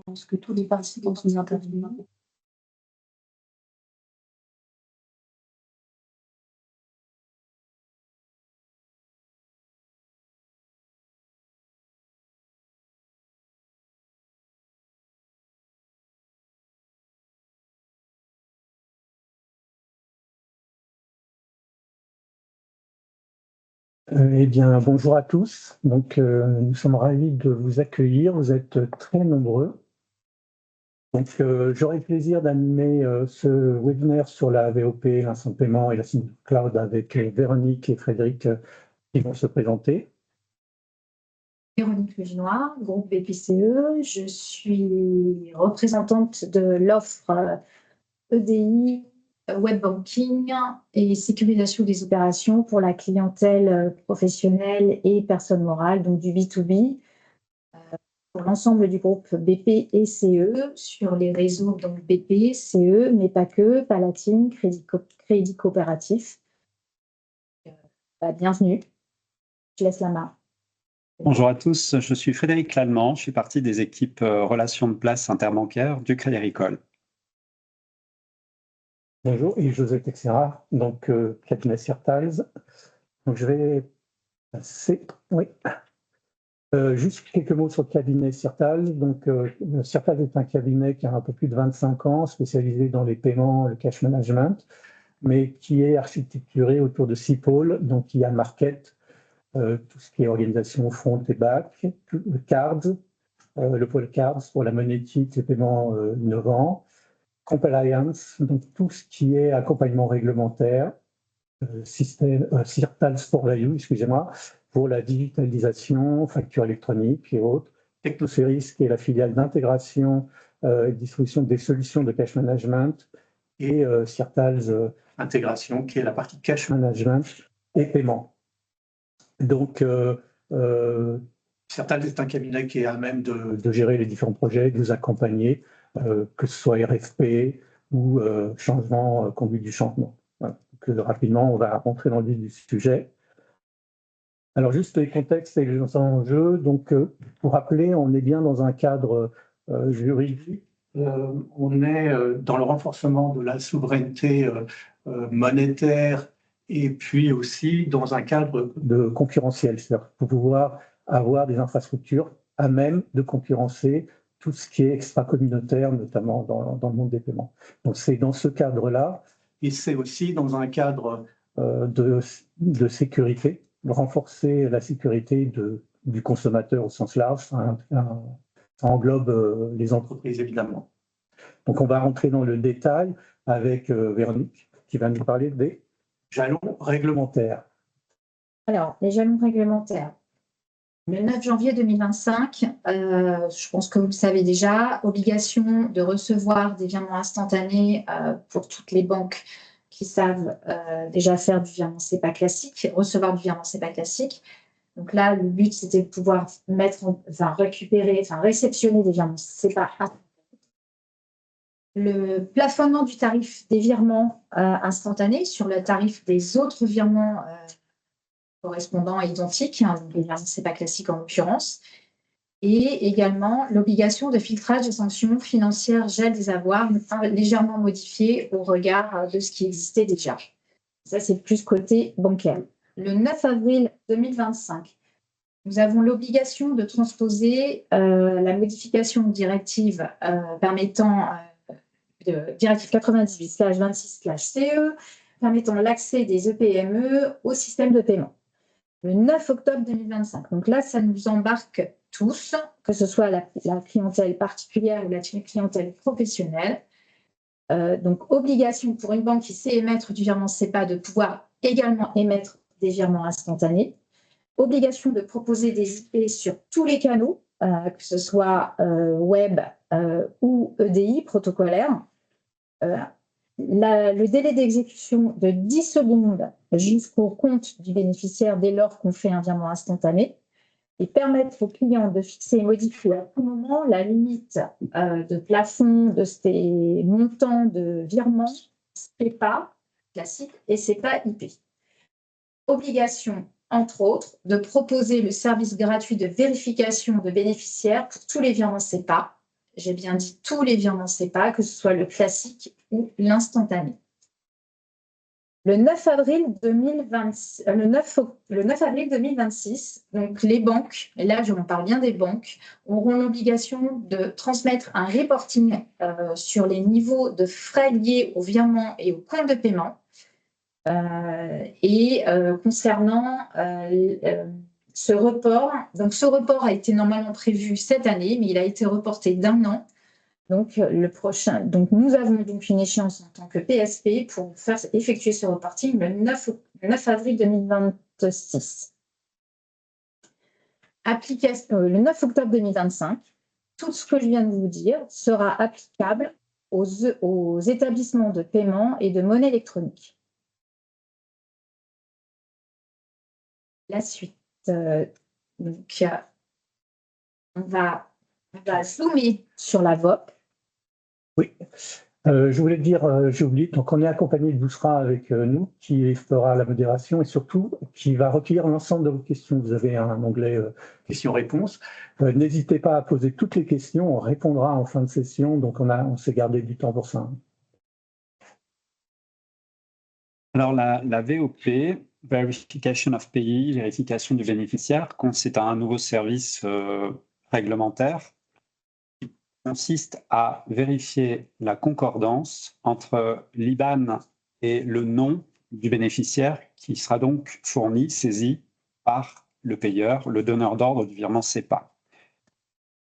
pense que tous les participants sont intervenants. Eh bien, bonjour à tous. Donc, nous sommes ravis de vous accueillir. Vous êtes très nombreux. Donc, j'aurai le plaisir d'animer ce webinaire sur la VOP, l'instant de paiement et la signature cloud avec Véronique et Frédéric qui vont se présenter. Véronique Leginois, groupe BPCE. Je suis représentante de l'offre EDI, web banking et sécurisation des opérations pour la clientèle professionnelle et personnes morales, donc du B2B, pour l'ensemble du groupe BP et CE, sur les réseaux donc BP, CE, mais pas que, Palatine, Crédit Coopératif. Bienvenue, je laisse la main. Bonjour à tous, je suis Frédéric Lallemand, je suis partie des équipes relations de place interbancaires du Crédit Agricole. Bonjour, et José Texera, donc cabinet Sirtals. Donc je vais passer, oui. Juste quelques mots sur le cabinet Sirtals. Donc Sirtals est un cabinet qui a un peu plus de 25 ans, spécialisé dans les paiements, le cash management, mais qui est architecturé autour de 6 pôles. Donc il y a Market, tout ce qui est organisation front et back, le Cards, le pôle Cards pour la monétique, les paiements innovants, Compliance, donc tout ce qui est accompagnement réglementaire, Sirtals for Value, excusez-moi, pour la digitalisation, facture électronique et autres, Technoservice, qui est la filiale d'intégration et distribution des solutions de cash management, et Sirtals Intégration, qui est la partie cash management et paiement. Donc, Sirtals est un cabinet qui est à même de gérer les différents projets, de vous accompagner, que ce soit RFP ou changement, conduite du changement. Voilà. Donc, rapidement, on va rentrer dans le vif du sujet. Alors, juste les contextes et les enjeux. Donc, pour rappeler, on est bien dans un cadre juridique. On est dans le renforcement de la souveraineté monétaire et puis aussi dans un cadre de concurrentiel, c'est-à-dire pour pouvoir avoir des infrastructures à même de concurrencer tout ce qui est extra-communautaire, notamment dans le monde des paiements. Donc c'est dans ce cadre-là, et c'est aussi dans un cadre de sécurité, de renforcer la sécurité du consommateur au sens large. Ça englobe les entreprises, évidemment. Donc on va rentrer dans le détail avec Véronique, qui va nous parler des jalons réglementaires. Alors, les jalons réglementaires. Le 9 janvier 2025, je pense que vous le savez déjà, obligation de recevoir des virements instantanés pour toutes les banques qui savent déjà faire du virement SEPA classique, recevoir du virement SEPA classique. Donc là, le but, c'était de pouvoir réceptionner des virements SEPA. Le plafonnement du tarif des virements instantanés sur le tarif des autres virements correspondants et identiques, donc les virements SEPA classiques en l'occurrence, et également l'obligation de filtrage des sanctions financières gel des avoirs légèrement modifiées au regard de ce qui existait déjà. Ça, c'est plus côté bancaire. Le 9 avril 2025, nous avons l'obligation de transposer la modification de directive permettant directive 98/26/CE permettant l'accès des EPME au système de paiement. Le 9 octobre 2025. Donc là, ça nous embarque tous, que ce soit la clientèle particulière ou la clientèle professionnelle. Donc, obligation pour une banque qui sait émettre du virement SEPA de pouvoir également émettre des virements instantanés. Obligation de proposer des IP sur tous les canaux, que ce soit web ou EDI, protocolaire. Le délai d'exécution de 10 secondes jusqu'au compte du bénéficiaire dès lors qu'on fait un virement instantané et permettre aux clients de fixer et modifier à tout moment la limite de plafond de ces montants de virements SEPA classique et SEPA IP. Obligation, entre autres, de proposer le service gratuit de vérification de bénéficiaires pour tous les virements SEPA j'ai bien dit tous les virements SEPA, que ce soit le classique ou l'instantané. Le 9 avril 2026, donc les banques, et là on parle bien des banques, auront l'obligation de transmettre un reporting sur les niveaux de frais liés aux virements et aux comptes de paiement. Concernant ce report, donc ce report a été normalement prévu cette année, mais il a été reporté d'1 an. Donc, nous avons donc une échéance en tant que PSP pour effectuer ce reporting le 9 avril 2026. Le 9 octobre 2025, tout ce que je viens de vous dire sera applicable aux établissements de paiement et de monnaie électronique. La suite. Donc, on va zoomer sur la VOP. Oui, je voulais dire, j'ai oublié, donc on est accompagné de Bousra avec nous, qui fera la modération et surtout qui va recueillir l'ensemble de vos questions. Vous avez un onglet questions-réponses. N'hésitez pas à poser toutes les questions, on répondra en fin de session, donc on s'est gardé du temps pour ça. Alors la VOP, Verification of Payee, vérification du bénéficiaire, c'est un nouveau service réglementaire qui consiste à vérifier la concordance entre l'IBAN et le nom du bénéficiaire qui sera donc fourni, saisi par le payeur, le donneur d'ordre du virement SEPA.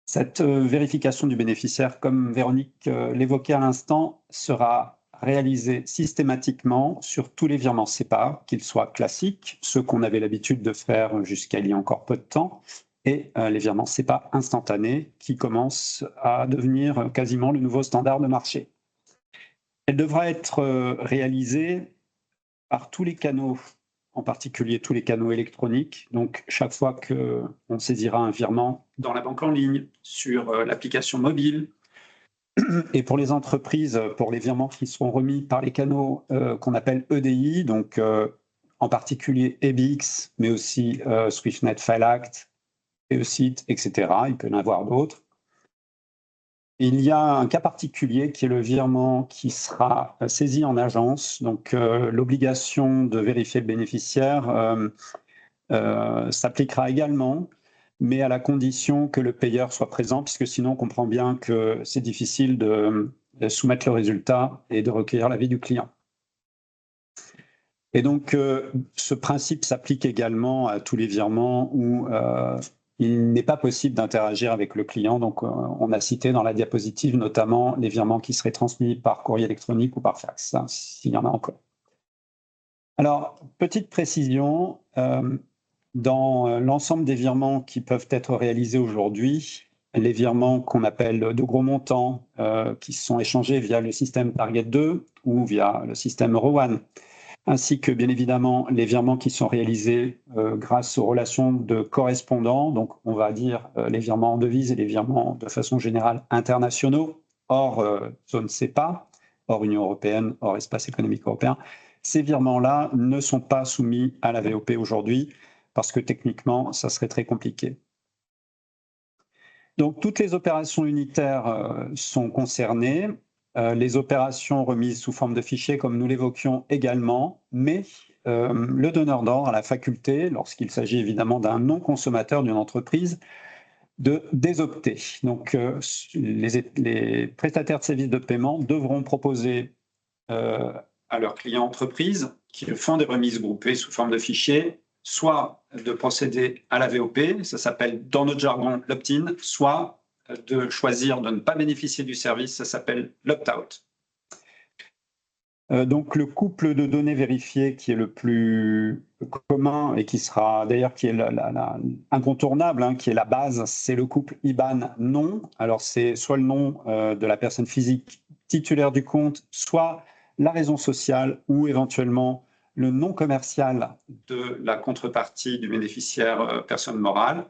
Cette vérification du bénéficiaire, comme Véronique l'évoquait à l'instant, sera réalisée systématiquement sur tous les virements SEPA, qu'ils soient classiques, ceux qu'on avait l'habitude de faire jusqu'à il y a encore peu de temps, et les virements SEPA instantanés qui commencent à devenir quasiment le nouveau standard de marché. Elle devra être réalisée par tous les canaux, en particulier tous les canaux électroniques. Donc, chaque fois qu'on saisira un virement dans la banque en ligne, sur l'application mobile, et pour les entreprises, pour les virements qui seront remis par les canaux qu'on appelle EDI, donc en particulier EBIX, mais aussi SwiftNet FileAct, ECIT, etc. Il peut y en avoir d'autres. Il y a un cas particulier qui est le virement qui sera saisi en agence. Donc, l'obligation de vérifier le bénéficiaire s'appliquera également, mais à la condition que le payeur soit présent, puisque sinon on comprend bien que c'est difficile de soumettre le résultat et de recueillir l'avis du client. Et donc, ce principe s'applique également à tous les virements où il n'est pas possible d'interagir avec le client. Donc, on a cité dans la diapositive notamment les virements qui seraient transmis par courrier électronique ou par fax, hein, s'il y en a encore. Alors, petite précision, dans l'ensemble des virements qui peuvent être réalisés aujourd'hui, les virements qu'on appelle de gros montants, qui sont échangés via le système Target 2 ou via le système Rowan, ainsi que bien évidemment les virements qui sont réalisés grâce aux relations de correspondants, donc on va dire les virements en devises et les virements de façon générale internationaux, hors zone SEPA, hors Union européenne, hors espace économique européen. Ces virements-là ne sont pas soumis à la VOP aujourd'hui parce que techniquement, ça serait très compliqué. Donc toutes les opérations unitaires sont concernées. Les opérations remises sous forme de fichier, comme nous l'évoquions également, mais le donneur d'ordre a la faculté, lorsqu'il s'agit évidemment d'un non-consommateur d'une entreprise, de désopter. Donc les prestataires de services de paiement devront proposer à leurs clients entreprises qui font des remises groupées sous forme de fichier, soit de procéder à la VOP, ça s'appelle dans notre jargon l'opt-in, soit de choisir de ne pas bénéficier du service, ça s'appelle l'opt-out. Donc le couple de données vérifiées qui est le plus commun et qui sera d'ailleurs qui est incontournable, hein, qui est la base, c'est le couple IBAN-nom. Alors c'est soit le nom de la personne physique titulaire du compte, soit la raison sociale ou éventuellement le nom commercial de la contrepartie du bénéficiaire personne morale.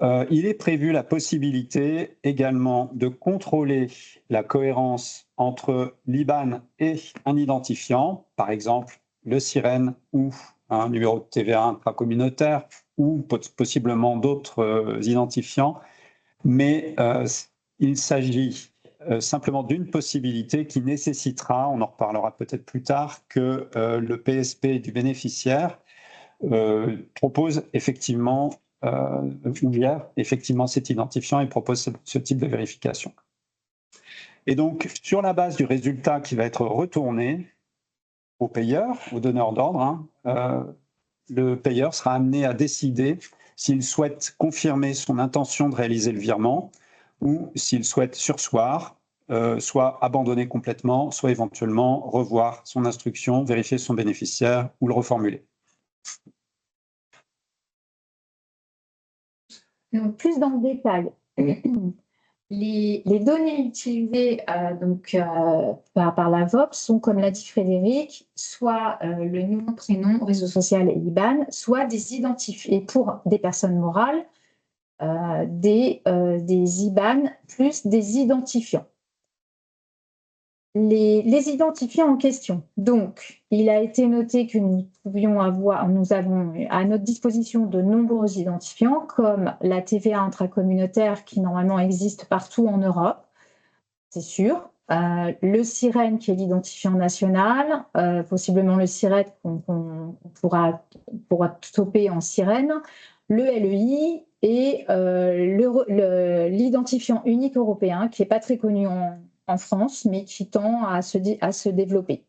Il est prévu la possibilité également de contrôler la cohérence entre l'IBAN et un identifiant, par exemple le SIREN ou un numéro de TVA intracommunautaire ou possiblement d'autres identifiants. Mais il s'agit simplement d'une possibilité qui nécessitera, on en reparlera peut-être plus tard, que le PSP du bénéficiaire propose effectivement, ouvert effectivement cet identifiant et propose ce type de vérification. Et donc, sur la base du résultat qui va être retourné au payeur, au donneur d'ordre, le payeur sera amené à décider s'il souhaite confirmer son intention de réaliser le virement ou s'il souhaite surseoir, soit abandonner complètement, soit éventuellement revoir son instruction, vérifier son bénéficiaire ou le reformuler. Donc, plus dans le détail, les données utilisées par la VOP sont, comme l'a dit Frédéric, soit le nom, prénom, réseau social et IBAN, soit des identifiants pour des personnes morales, des IBAN plus des identifiants. Les identifiants en question. Donc, il a été noté que nous avons à notre disposition de nombreux identifiants, comme la TVA intracommunautaire qui normalement existe partout en Europe, c'est sûr. Le SIREN qui est l'identifiant national, possiblement le SIRET qu'on pourra stopper en SIREN, le LEI et l'identifiant unique européen qui n'est pas très connu en France, mais qui tend à se développer.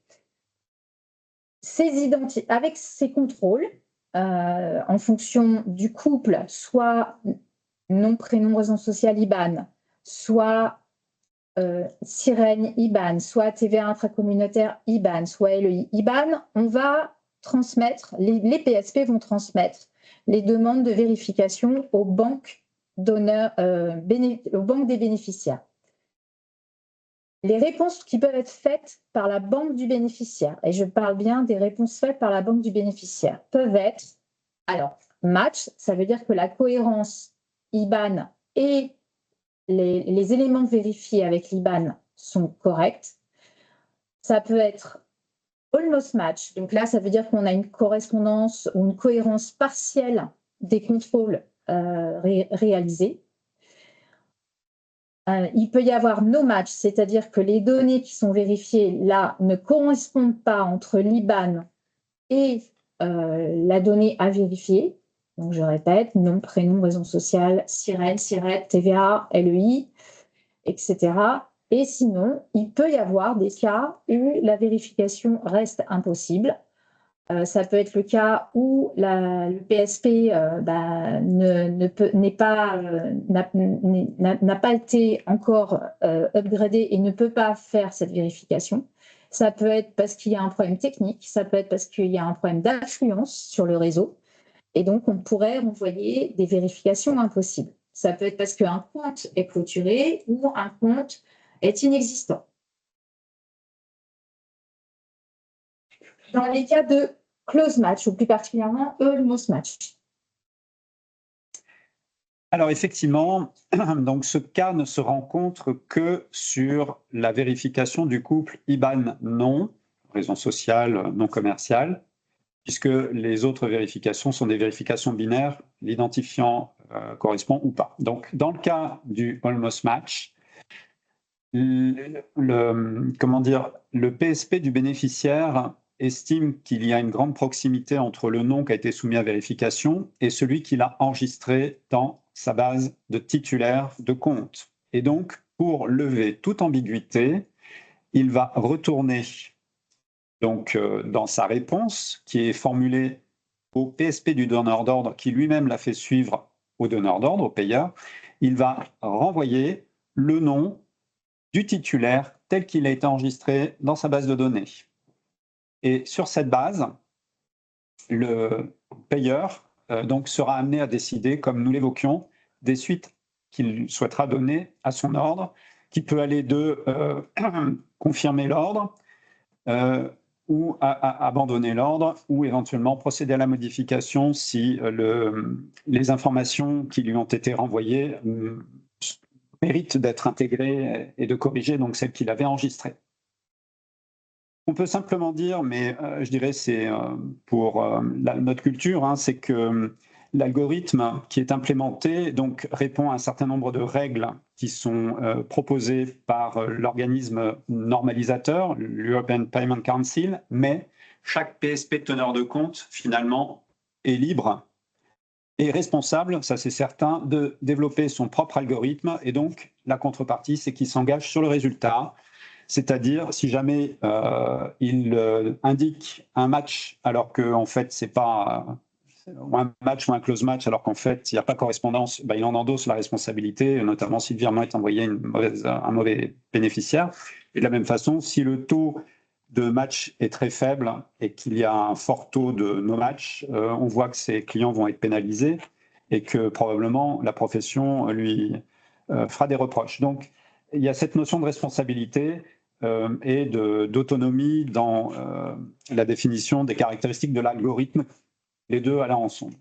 Avec ces contrôles, en fonction du couple, soit nom, prénom, raison sociale, IBAN, soit SIREN, IBAN, soit TVA intracommunautaire, IBAN, soit LEI, IBAN, on va transmettre, les PSP vont transmettre les demandes de vérification aux banques aux banques des bénéficiaires. Les réponses qui peuvent être faites par la banque du bénéficiaire, et je parle bien des réponses faites par la banque du bénéficiaire, peuvent être, alors, match, ça veut dire que la cohérence IBAN et les éléments vérifiés avec l'IBAN sont corrects. Ça peut être almost match, donc là, ça veut dire qu'on a une correspondance ou une cohérence partielle des contrôles réalisés. Il peut y avoir no match, c'est-à-dire que les données qui sont vérifiées là ne correspondent pas entre l'IBAN et la donnée à vérifier. Donc, je répète, nom, prénom, raison sociale, SIREN, SIRET, TVA, LEI, etc. Et sinon, il peut y avoir des cas où la vérification reste impossible. Ça peut être le cas où le PSP n'a pas été encore upgradé et ne peut pas faire cette vérification. Ça peut être parce qu'il y a un problème technique, ça peut être parce qu'il y a un problème d'affluence sur le réseau. Et donc, on pourrait renvoyer des vérifications impossibles. Ça peut être parce qu'un compte est clôturé ou un compte est inexistant. Dans les cas de close match, ou plus particulièrement almost match. Alors effectivement, donc ce cas ne se rencontre que sur la vérification du couple IBAN non, raison sociale non commerciale, puisque les autres vérifications sont des vérifications binaires, l'identifiant correspond ou pas. Donc dans le cas du almost match, le PSP du bénéficiaire estime qu'il y a une grande proximité entre le nom qui a été soumis à vérification et celui qu'il a enregistré dans sa base de titulaire de compte. Et donc, pour lever toute ambiguïté, il va retourner donc, dans sa réponse qui est formulée au PSP du donneur d'ordre qui lui-même l'a fait suivre au donneur d'ordre, au payeur, il va renvoyer le nom du titulaire tel qu'il a été enregistré dans sa base de données. Et sur cette base, le payeur donc sera amené à décider, comme nous l'évoquions, des suites qu'il souhaitera donner à son ordre, qui peut aller de confirmer l'ordre ou abandonner l'ordre, ou éventuellement procéder à la modification si les informations qui lui ont été renvoyées méritent d'être intégrées et de corriger donc celles qu'il avait enregistrées. On peut simplement dire, mais je dirais c'est pour notre culture, c'est que L'algorithme qui est implémenté donc, répond à un certain nombre de règles qui sont proposées par l'organisme normalisateur, l'European Payment Council, mais chaque PSP teneur de compte, finalement, est libre et responsable, ça c'est certain, de développer son propre algorithme. Et donc, la contrepartie, c'est qu'il s'engage sur le résultat. C'est-à-dire, si jamais il indique un match alors qu'en fait, c'est pas ou un match ou un close match, alors qu'en fait, il n'y a pas correspondance, il en endosse la responsabilité, notamment si le virement est envoyé à un mauvais bénéficiaire. Et de la même façon, si le taux de match est très faible et qu'il y a un fort taux de no-match, on voit que ces clients vont être pénalisés et que probablement la profession lui fera des reproches. Donc, il y a cette notion de responsabilité et d'autonomie dans la définition des caractéristiques de l'algorithme, les deux allant ensemble.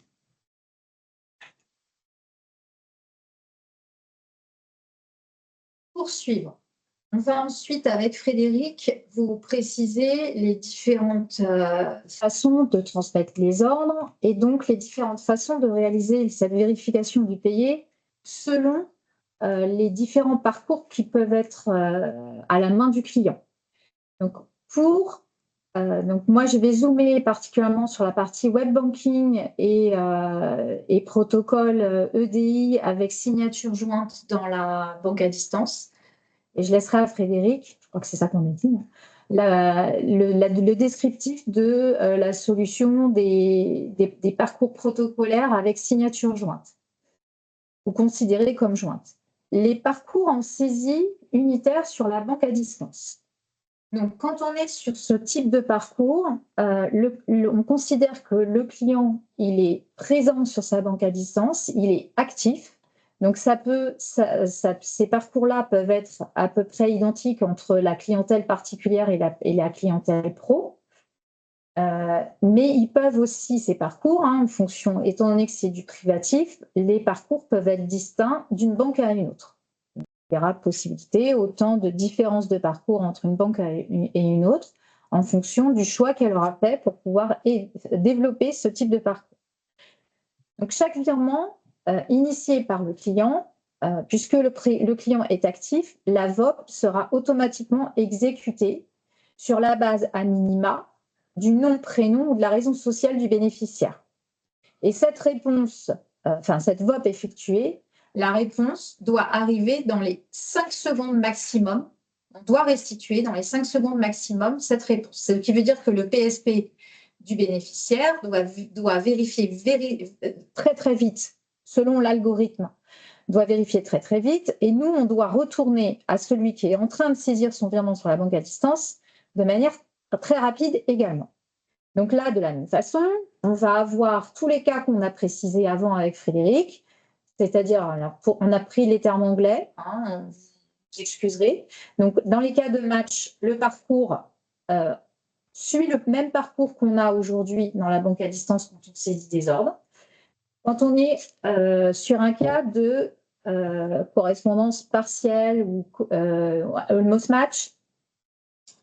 Poursuivre. On va ensuite, avec Frédéric, vous préciser les différentes façons de transmettre les ordres et donc les différentes façons de réaliser cette vérification du payé selon les différents parcours qui peuvent être à la main du client. Donc, donc moi, je vais zoomer particulièrement sur la partie web banking et protocole EDI avec signature jointe dans la banque à distance. Et je laisserai à Frédéric, je crois que c'est ça qu'on a dit, le descriptif de la solution des parcours protocolaires avec signature jointe ou considérés comme jointe. Les parcours en saisie unitaire sur la banque à distance. Donc, quand on est sur ce type de parcours, on considère que le client, il est présent sur sa banque à distance, il est actif. Donc, ces parcours-là peuvent être à peu près identiques entre la clientèle particulière et la clientèle pro. Mais ils peuvent aussi, ces parcours, en fonction, étant donné que c'est du privatif, les parcours peuvent être distincts d'une banque à une autre. Il y aura possibilité autant de différences de parcours entre une banque et une autre en fonction du choix qu'elle aura fait pour pouvoir développer ce type de parcours. Donc, chaque virement initié par le client, puisque le client est actif, la VOP sera automatiquement exécutée sur la base à minima du nom, prénom ou de la raison sociale du bénéficiaire. Et cette réponse, cette VOP effectuée, la réponse doit arriver dans les 5 secondes maximum. On doit restituer dans les 5 secondes maximum cette réponse. Ce qui veut dire que le PSP du bénéficiaire doit vérifier très, très vite, selon l'algorithme, doit vérifier très, très vite. Et nous, on doit retourner à celui qui est en train de saisir son virement sur la banque à distance de manière très rapide également. Donc là, de la même façon, on va avoir tous les cas qu'on a précisés avant avec Frédéric, c'est-à-dire, on a pris les termes anglais, vous excuserez. Donc, dans les cas de match, le parcours suit le même parcours qu'on a aujourd'hui dans la banque à distance quand on saisit des ordres. Quand on est sur un cas de correspondance partielle ou almost match,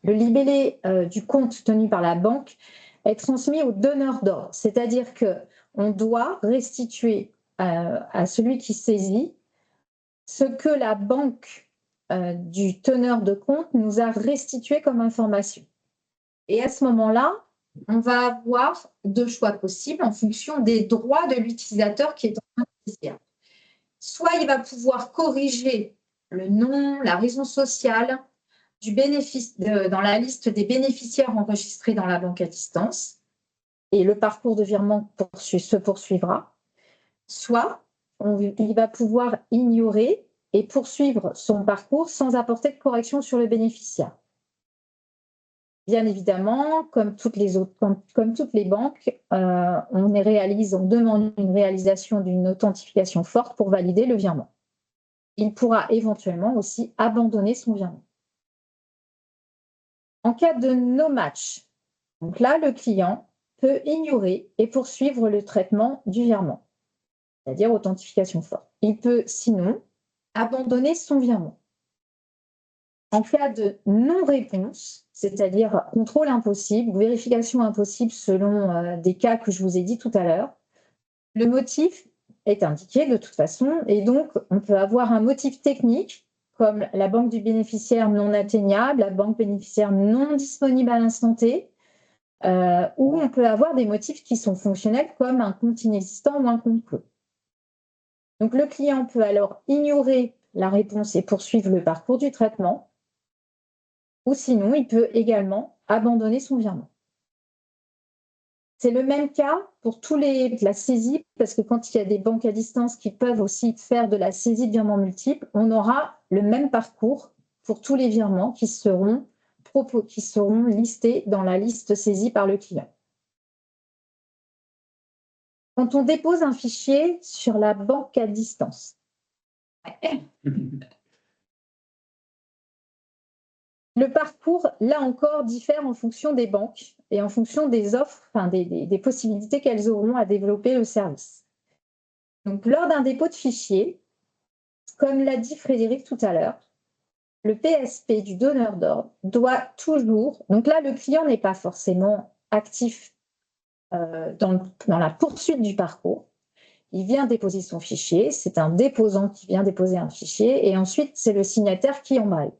le libellé du compte tenu par la banque est transmis au donneur d'ordre, c'est-à-dire qu'on doit restituer à celui qui saisit ce que la banque du teneur de compte nous a restitué comme information. Et à ce moment-là, on va avoir 2 choix possibles en fonction des droits de l'utilisateur qui est en train de saisir. Soit il va pouvoir corriger le nom, la raison sociale du bénéfice dans la liste des bénéficiaires enregistrés dans la banque à distance, et le parcours de virement se poursuivra. Soit il va pouvoir ignorer et poursuivre son parcours sans apporter de correction sur le bénéficiaire. Bien évidemment, comme toutes les banques, on demande une réalisation d'une authentification forte pour valider le virement. Il pourra éventuellement aussi abandonner son virement. En cas de no-match, donc là, le client peut ignorer et poursuivre le traitement du virement, c'est-à-dire authentification forte. Il peut sinon abandonner son virement. En cas de non-réponse, c'est-à-dire contrôle impossible ou vérification impossible selon des cas que je vous ai dit tout à l'heure, Le motif est indiqué de toute façon, et donc on peut avoir un motif technique comme la banque du bénéficiaire non atteignable, la banque bénéficiaire non disponible à l'instant T, ou on peut avoir des motifs qui sont fonctionnels comme un compte inexistant ou un compte clos. Donc le client peut alors ignorer la réponse et poursuivre le parcours du traitement, ou sinon il peut également abandonner son virement. C'est le même cas pour la saisie, parce que quand il y a des banques à distance qui peuvent aussi faire de la saisie de virements multiples, on aura le même parcours pour tous les virements qui seront listés dans la liste saisie par le client. Quand on dépose un fichier sur la banque à distance, le parcours, là encore, diffère en fonction des banques et en fonction des offres, des possibilités qu'elles auront à développer le service. Donc, lors d'un dépôt de fichier, comme l'a dit Frédéric tout à l'heure, le PSP du donneur d'ordre doit toujours, donc là, le client n'est pas forcément actif dans la poursuite du parcours. Il vient déposer son fichier, c'est un déposant qui vient déposer un fichier, et ensuite, c'est le signataire qui emballe.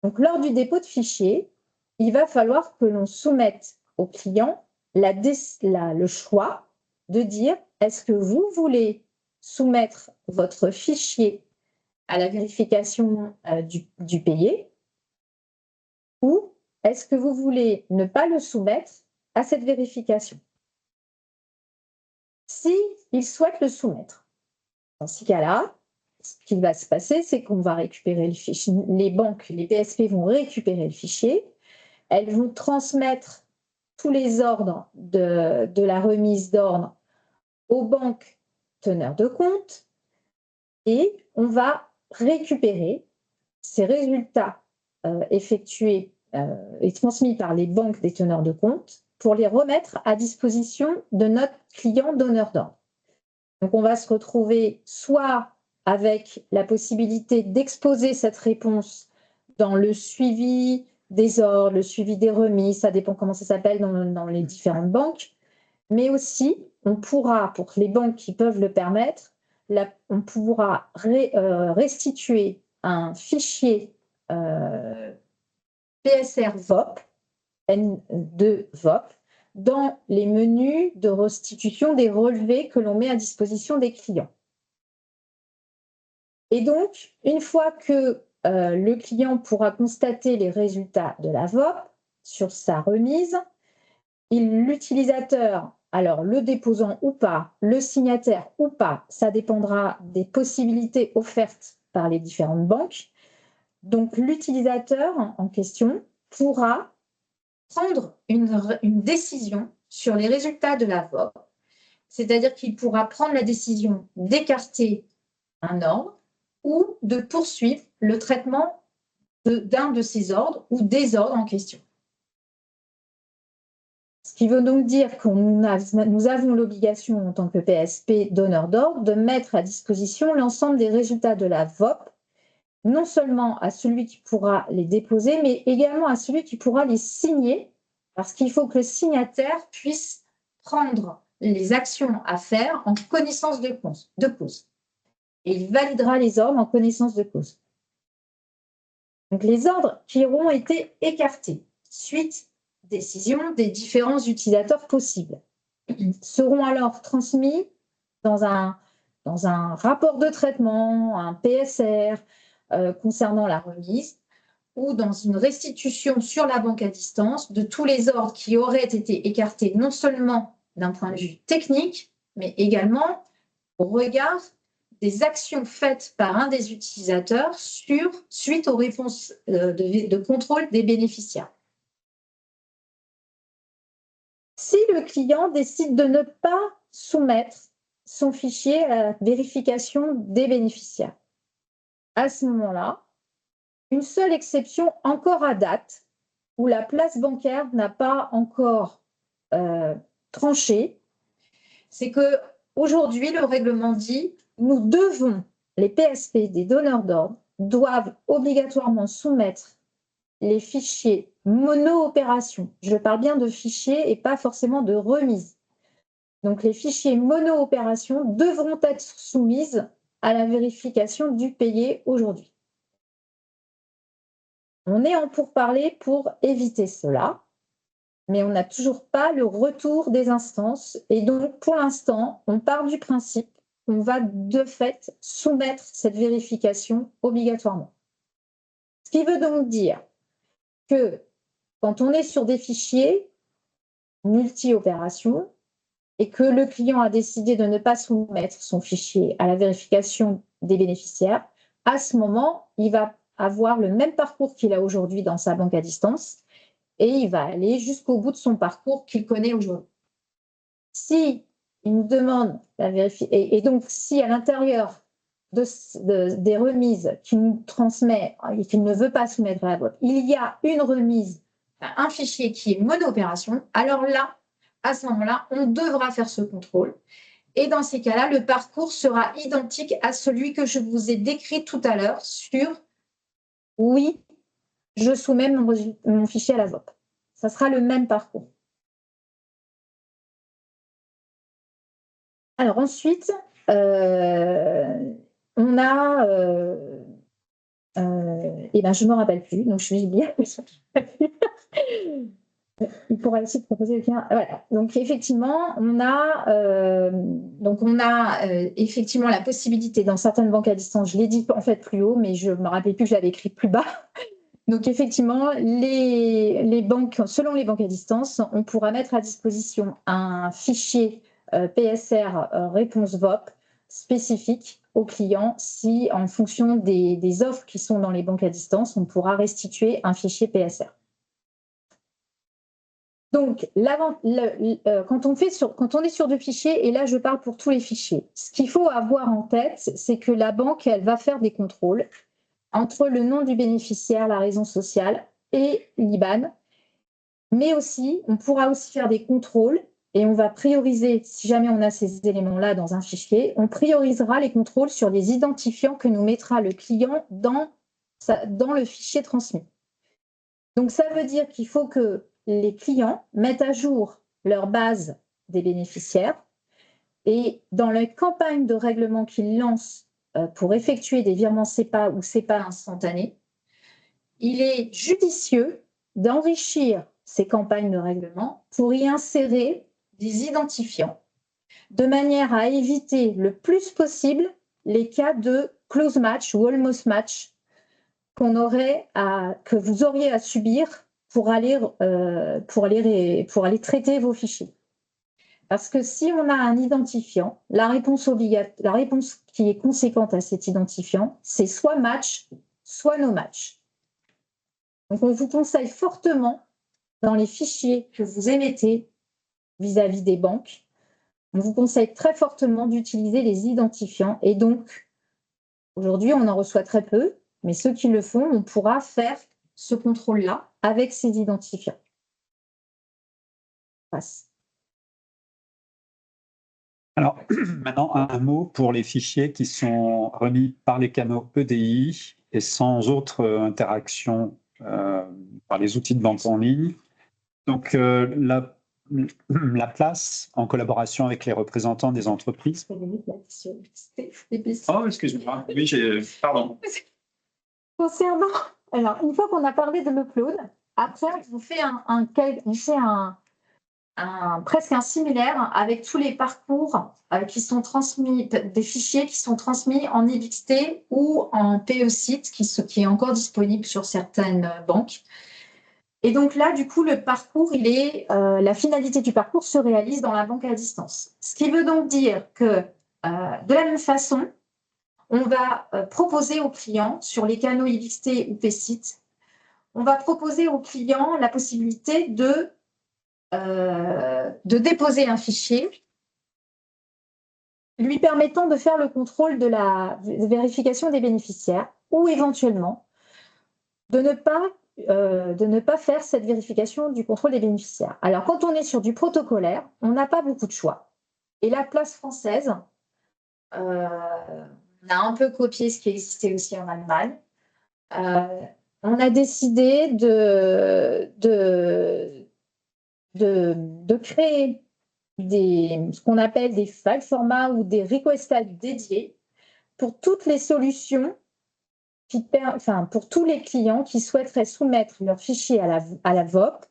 Donc, lors du dépôt de fichier, il va falloir que l'on soumette au client le choix de dire est-ce que vous voulez soumettre votre fichier à la vérification du payé, ou est-ce que vous voulez ne pas le soumettre à cette vérification? S'il souhaite le soumettre, dans ce cas-là, ce qui va se passer, c'est qu'on va récupérer le fichier, les banques, les PSP vont récupérer le fichier, elles vont transmettre tous les ordres de la remise d'ordre aux banques teneurs de compte, et on va récupérer ces résultats effectués et transmis par les banques des teneurs de compte pour les remettre à disposition de notre client donneur d'ordre. Donc, on va se retrouver soit avec la possibilité d'exposer cette réponse dans le suivi des ordres, le suivi des remises, ça dépend comment ça s'appelle dans les différentes banques, mais aussi, on pourra, pour les banques qui peuvent le permettre, on pourra restituer un fichier PSR VOP, N2 VOP, dans les menus de restitution des relevés que l'on met à disposition des clients. Et donc, une fois que le client pourra constater les résultats de la VOP sur sa remise, l'utilisateur, alors le déposant ou pas, le signataire ou pas, ça dépendra des possibilités offertes par les différentes banques. Donc, l'utilisateur en question pourra prendre une décision sur les résultats de la VOP, c'est-à-dire qu'il pourra prendre la décision d'écarter un ordre ou de poursuivre le traitement d'un de ces ordres ou des ordres en question. Ce qui veut donc dire que nous avons l'obligation en tant que PSP donneur d'ordre de mettre à disposition l'ensemble des résultats de la VOP, non seulement à celui qui pourra les déposer, mais également à celui qui pourra les signer, parce qu'il faut que le signataire puisse prendre les actions à faire en connaissance de cause. Et il validera les ordres en connaissance de cause. Donc, les ordres qui auront été écartés suite décision des différents utilisateurs possibles seront alors transmis dans un rapport de traitement, un PSR concernant la remise, ou dans une restitution sur la banque à distance de tous les ordres qui auraient été écartés, non seulement d'un point de vue technique, mais également au regard des actions faites par un des utilisateurs suite aux réponses de contrôle des bénéficiaires. Si le client décide de ne pas soumettre son fichier à la vérification des bénéficiaires, à ce moment-là, une seule exception encore à date, où la place bancaire n'a pas encore tranché, c'est qu'aujourd'hui, le règlement dit nous devons, les PSP des donneurs d'ordre, doivent obligatoirement soumettre les fichiers mono-opération. Je parle bien de fichiers et pas forcément de remise. Donc, les fichiers mono-opération devront être soumis à la vérification du payé aujourd'hui. On est en pourparlers pour éviter cela, mais on n'a toujours pas le retour des instances. Et donc, pour l'instant, on part du principe qu'on va de fait soumettre cette vérification obligatoirement. Ce qui veut donc dire que quand on est sur des fichiers multi-opérations et que le client a décidé de ne pas soumettre son fichier à la vérification des bénéficiaires, à ce moment, il va avoir le même parcours qu'il a aujourd'hui dans sa banque à distance et il va aller jusqu'au bout de son parcours qu'il connaît aujourd'hui. Si il nous demande la vérification, et donc si à l'intérieur des remises qu'il nous transmet et qu'il ne veut pas soumettre à la boîte, il y a une remise, un fichier qui est mono-opération, alors là, à ce moment-là, on devra faire ce contrôle. Et dans ces cas-là, le parcours sera identique à celui que je vous ai décrit tout à l'heure sur « oui, je soumets mon fichier à la VOP ». Ça sera le même parcours. Alors ensuite, on a... je ne me rappelle plus, donc je suis bien. Il pourra aussi te proposer le lien. Voilà. Donc effectivement, on a effectivement la possibilité dans certaines banques à distance, je l'ai dit en fait plus haut, mais je ne me rappelais plus que je l'avais écrit plus bas. Donc effectivement, les banques, selon les banques à distance, on pourra mettre à disposition un fichier PSR réponse VOP spécifique aux clients si, en fonction des offres qui sont dans les banques à distance, on pourra restituer un fichier PSR. Donc, quand on est sur deux fichiers, et là je parle pour tous les fichiers, ce qu'il faut avoir en tête, c'est que la banque, elle va faire des contrôles entre le nom du bénéficiaire, la raison sociale et l'IBAN. Mais aussi, on pourra aussi faire des contrôles et on va prioriser, si jamais on a ces éléments-là dans un fichier, on priorisera les contrôles sur les identifiants que nous mettra le client dans le fichier transmis. Donc, ça veut dire qu'il faut que les clients mettent à jour leur base des bénéficiaires et dans la campagne de règlement qu'ils lancent pour effectuer des virements SEPA ou SEPA instantanés, il est judicieux d'enrichir ces campagnes de règlement pour y insérer des identifiants, de manière à éviter le plus possible les cas de close match ou almost match que vous auriez à subir pour aller traiter vos fichiers. Parce que si on a un identifiant, la réponse qui est conséquente à cet identifiant, c'est soit match, soit no match. Donc, on vous conseille fortement, dans les fichiers que vous émettez vis-à-vis des banques, on vous conseille très fortement d'utiliser les identifiants. Et donc, aujourd'hui, on en reçoit très peu, mais ceux qui le font, on pourra faire ce contrôle-là avec ces identifiants. Passe. Alors, maintenant, un mot pour les fichiers qui sont remis par les canaux EDI et sans autre interaction par les outils de banque en ligne. Donc, la place, en collaboration avec les représentants des entreprises. Oh, excuse-moi. Oui, pardon. Concernant, alors, une fois qu'on a parlé de l'upload, après, on fait presque un similaire avec tous les parcours qui sont transmis, des fichiers qui sont transmis en IBXT ou en PE-Site, qui est encore disponible sur certaines banques. Et donc là, du coup, le parcours, la finalité du parcours se réalise dans la banque à distance. Ce qui veut donc dire que, de la même façon, on va proposer aux clients, sur les canaux IBXT ou PSite, on va proposer aux clients la possibilité de déposer un fichier lui permettant de faire le contrôle de la vérification des bénéficiaires ou éventuellement de ne pas faire cette vérification du contrôle des bénéficiaires. Alors, quand on est sur du protocolaire, on n'a pas beaucoup de choix. Et la place française, on a un peu copié ce qui existait aussi en Allemagne. On a décidé de créer ce qu'on appelle des file formats ou des request types dédiés pour toutes les solutions, pour tous les clients qui souhaiteraient soumettre leur fichier à la VOP.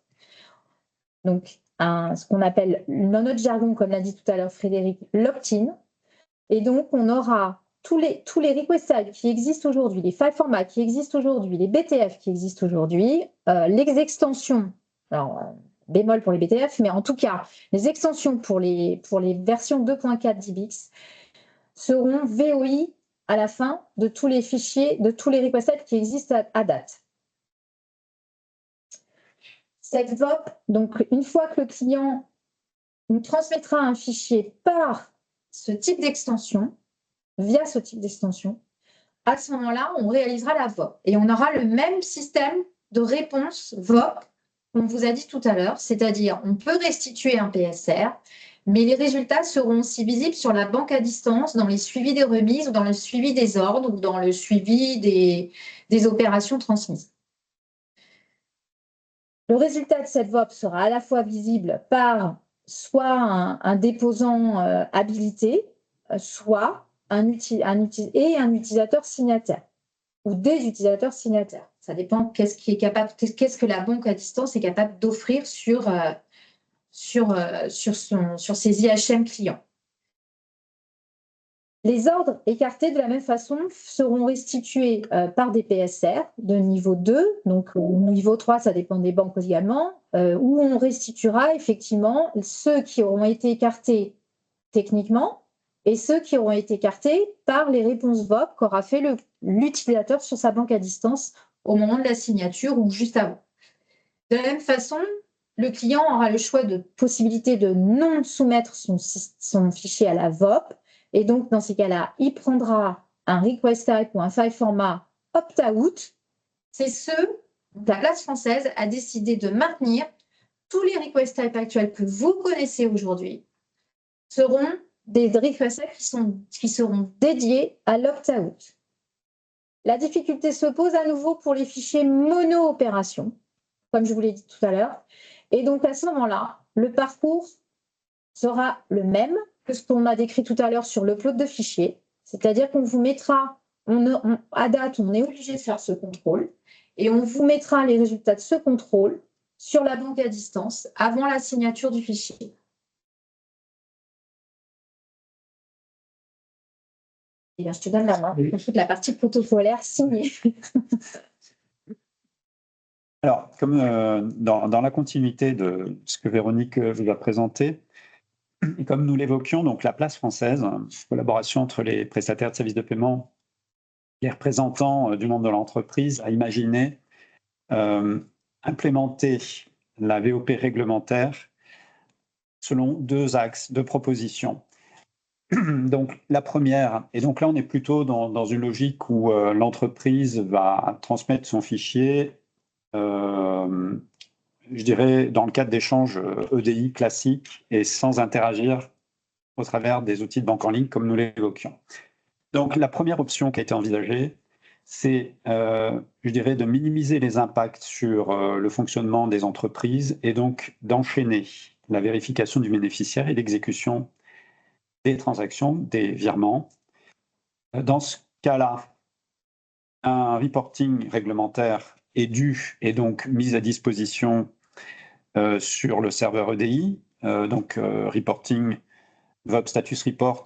Donc, ce qu'on appelle, dans notre jargon, comme l'a dit tout à l'heure Frédéric, l'opt-in. Et donc, on aura tous les request types qui existent aujourd'hui, les file formats qui existent aujourd'hui, les BTF qui existent aujourd'hui, les extensions, alors bémol pour les BTF, mais en tout cas, les extensions pour les versions 2.4 d'Ibix seront VOI à la fin de tous les fichiers, de tous les request types qui existent à date. Cette VOP, donc une fois que le client nous transmettra un fichier par ce type d'extension, via ce type d'extension, à ce moment-là, on réalisera la VOP. Et on aura le même système de réponse VOP qu'on vous a dit tout à l'heure, c'est-à-dire on peut restituer un PSR, mais les résultats seront aussi visibles sur la banque à distance, dans les suivis des remises, ou dans le suivi des ordres, ou dans le suivi des opérations transmises. Le résultat de cette VOP sera à la fois visible par soit un déposant habilité, soit un utilisateur signataire ou des utilisateurs signataires. Ça dépend qu'est-ce que la banque à distance est capable d'offrir sur ses IHM clients. Les ordres écartés de la même façon seront restitués par des PSR de niveau 2, donc niveau 3, ça dépend des banques également, où on restituera effectivement ceux qui auront été écartés techniquement et ceux qui auront été écartés par les réponses VOP qu'aura fait l'utilisateur sur sa banque à distance au moment de la signature ou juste avant. De la même façon, le client aura le choix de possibilité de non soumettre son fichier à la VOP. Et donc, dans ces cas-là, il prendra un request type ou un file format opt-out. C'est la place française a décidé de maintenir tous les request types actuels que vous connaissez aujourd'hui seront des request types qui seront dédiés à l'opt-out. La difficulté se pose à nouveau pour les fichiers mono-opération, comme je vous l'ai dit tout à l'heure. Et donc, à ce moment-là, le parcours sera le même que ce qu'on a décrit tout à l'heure sur l'upload de fichiers, c'est-à-dire qu'on vous mettra, à date, on est obligé de faire ce contrôle, et on vous mettra les résultats de ce contrôle sur la banque à distance avant la signature du fichier. Et bien, je te donne la main pour toute la partie protocolaire signée. Alors, comme dans la continuité de ce que Véronique vous a présenté, et comme nous l'évoquions, donc la place française, collaboration entre les prestataires de services de paiement, les représentants du monde de l'entreprise, a imaginé implémenter la VOP réglementaire selon deux axes, deux propositions. Donc la première, et donc là on est plutôt dans une logique où l'entreprise va transmettre son fichier, je dirais dans le cadre d'échanges EDI classiques et sans interagir au travers des outils de banque en ligne comme nous l'évoquions. Donc la première option qui a été envisagée, c'est, je dirais, de minimiser les impacts sur le fonctionnement des entreprises et donc d'enchaîner la vérification du bénéficiaire et l'exécution des transactions, des virements. Dans ce cas-là, un reporting réglementaire est dû et donc mis à disposition sur le serveur EDI, donc reporting VOP status report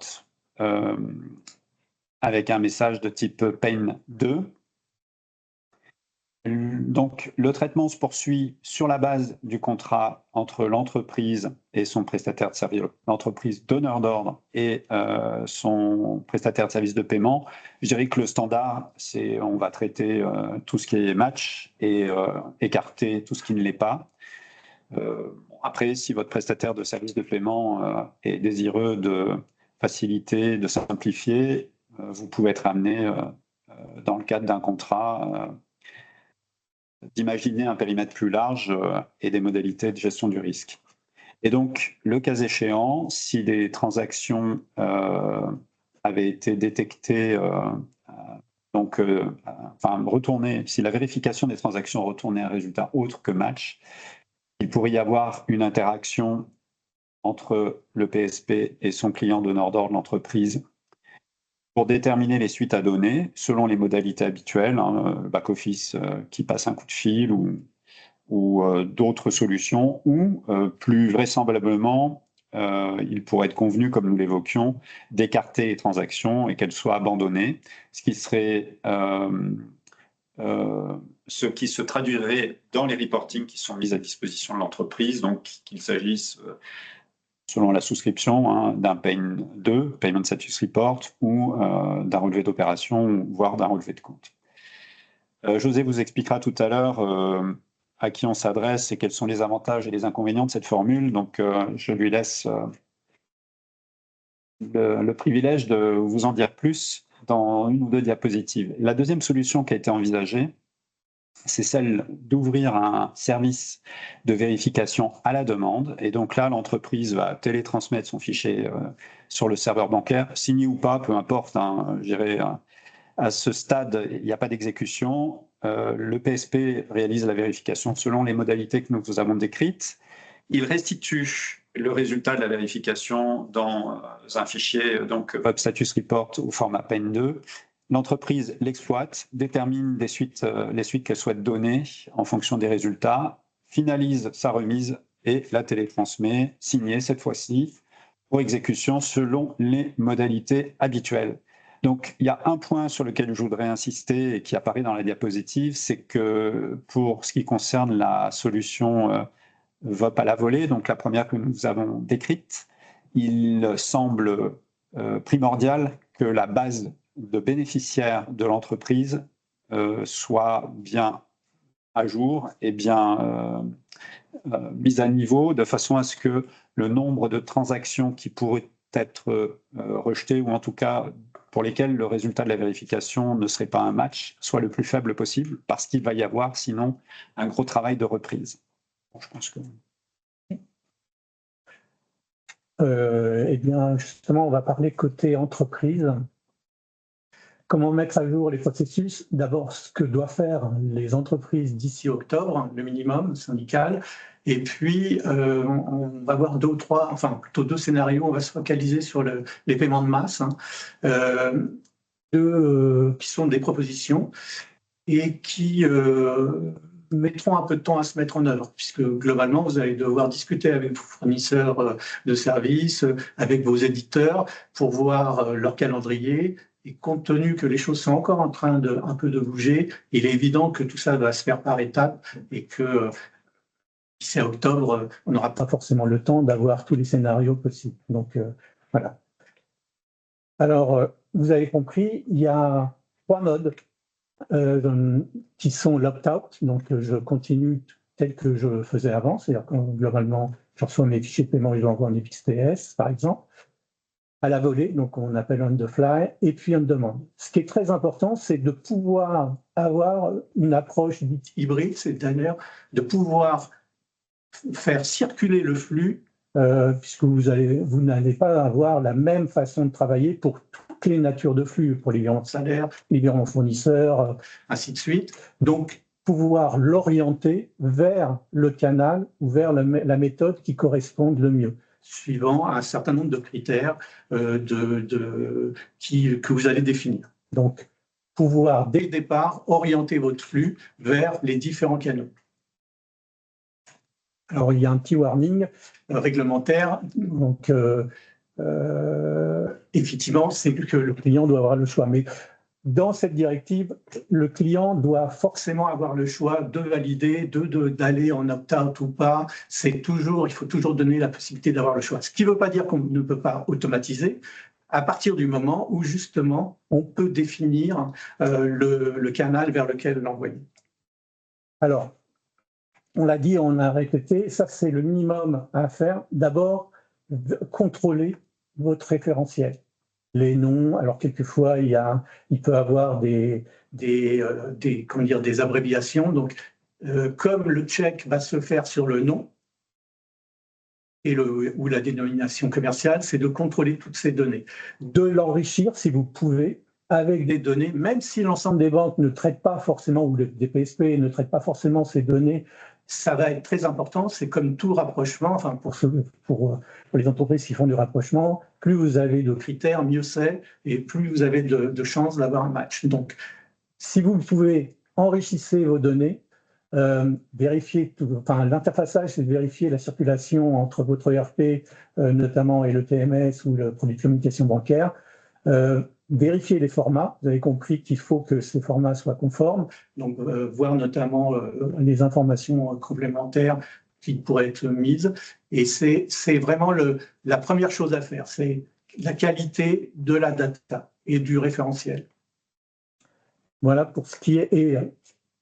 avec un message de type PAIN 2. Donc, le traitement se poursuit sur la base du contrat entre l'entreprise et son prestataire de service, l'entreprise donneur d'ordre et son prestataire de service de paiement. Je dirais que le standard, c'est on va traiter tout ce qui est match et écarter tout ce qui ne l'est pas. Après, si votre prestataire de service de paiement est désireux de faciliter, de simplifier, vous pouvez être amené, dans le cadre d'un contrat, d'imaginer un périmètre plus large et des modalités de gestion du risque. Et donc, le cas échéant, si les transactions avaient été détectées, retournées, si la vérification des transactions retournait un résultat autre que match, il pourrait y avoir une interaction entre le PSP et son client donneur d'ordre, l'entreprise, pour déterminer les suites à donner selon les modalités habituelles, hein, back-office qui passe un coup de fil ou d'autres solutions, ou plus vraisemblablement, il pourrait être convenu, comme nous l'évoquions, d'écarter les transactions et qu'elles soient abandonnées, ce qui serait ce qui se traduirait dans les reportings qui sont mis à disposition de l'entreprise, donc qu'il s'agisse selon la souscription, hein, d'un PAIN2, Payment Status Report, ou d'un relevé d'opération, voire d'un relevé de compte. José vous expliquera tout à l'heure à qui on s'adresse et quels sont les avantages et les inconvénients de cette formule, donc je lui laisse le privilège de vous en dire plus dans une ou deux diapositives. La deuxième solution qui a été envisagée, c'est celle d'ouvrir un service de vérification à la demande. Et donc là, l'entreprise va télétransmettre son fichier sur le serveur bancaire, signé ou pas, peu importe. Hein, je dirais, à ce stade, il n'y a pas d'exécution. Le PSP réalise la vérification selon les modalités que nous vous avons décrites. Il restitue le résultat de la vérification dans un fichier, donc Web Status Report au format PAIN2. L'entreprise l'exploite, détermine les suites qu'elle souhaite donner en fonction des résultats, finalise sa remise et la télétransmet, signée cette fois-ci, pour exécution selon les modalités habituelles. Donc, il y a un point sur lequel je voudrais insister et qui apparaît dans la diapositive, c'est que pour ce qui concerne la solution VOP à la volée, donc la première que nous avons décrite, il semble primordial que la base de bénéficiaires de l'entreprise soit bien à jour et bien mise à niveau, de façon à ce que le nombre de transactions qui pourraient être rejetées, ou en tout cas pour lesquelles le résultat de la vérification ne serait pas un match, soit le plus faible possible, parce qu'il va y avoir sinon un gros travail de reprise. Bon, je pense que... Eh bien, justement, on va parler côté entreprise. Comment mettre à jour les processus? D'abord, ce que doivent faire les entreprises d'ici octobre, le minimum syndical. Et puis, on va voir deux ou trois, enfin plutôt deux scénarios. On va se focaliser sur les paiements de masse, hein, qui sont des propositions et qui mettront un peu de temps à se mettre en œuvre, puisque globalement, vous allez devoir discuter avec vos fournisseurs de services, avec vos éditeurs, pour voir leur calendrier. Et compte tenu que les choses sont encore en train un peu de bouger, il est évident que tout ça va se faire par étapes et que d'ici à octobre, on n'aura pas forcément le temps d'avoir tous les scénarios possibles. Donc, voilà. Alors, vous avez compris, il y a trois modes qui sont l'opt-out, donc je continue tel que je faisais avant, c'est-à-dire que globalement, je reçois mes fichiers de paiement et je l'envoie en EPIX-PS, par exemple. À la volée, donc on appelle on the fly, et puis on demand. Ce qui est très important, c'est de pouvoir avoir une approche dite hybride, c'est-à-dire de pouvoir faire circuler le flux, puisque vous n'allez pas avoir la même façon de travailler pour toutes les natures de flux, pour les virements de salaire, les virements fournisseurs, ainsi de suite. Donc, pouvoir l'orienter vers le canal ou vers la méthode qui corresponde le mieux, suivant un certain nombre de critères que vous allez définir. Donc, pouvoir, dès le départ, orienter votre flux vers les différents canaux. Alors, il y a un petit warning réglementaire. Donc, effectivement, c'est que le client doit avoir le choix. Mais dans cette directive, le client doit forcément avoir le choix de valider, d'aller en opt-out ou pas. Il faut toujours donner la possibilité d'avoir le choix. Ce qui ne veut pas dire qu'on ne peut pas automatiser, à partir du moment où, justement, on peut définir le canal vers lequel l'envoyer. Alors, on l'a dit, on a répété, ça c'est le minimum à faire. D'abord, contrôler votre référentiel. Les noms, alors quelquefois il peut avoir des abréviations. Donc, comme le check va se faire sur le nom ou la dénomination commerciale, c'est de contrôler toutes ces données, de l'enrichir si vous pouvez avec des données, même si l'ensemble des banques ne traitent pas forcément, ou des PSP ne traitent pas forcément ces données ça va être très important. C'est comme tout rapprochement, enfin pour les entreprises qui font du rapprochement, plus vous avez de critères, mieux c'est, et plus vous avez de chances d'avoir un match. Donc, si vous pouvez enrichir vos données, vérifier l'interfaçage, c'est de vérifier la circulation entre votre ERP notamment et le TMS ou le produit de communication bancaire. Vérifier les formats. Vous avez compris qu'il faut que ces formats soient conformes. Donc, voir notamment les informations complémentaires qui pourraient être mises. Et c'est vraiment la première chose à faire. C'est la qualité de la data et du référentiel. Voilà pour ce qui est. Et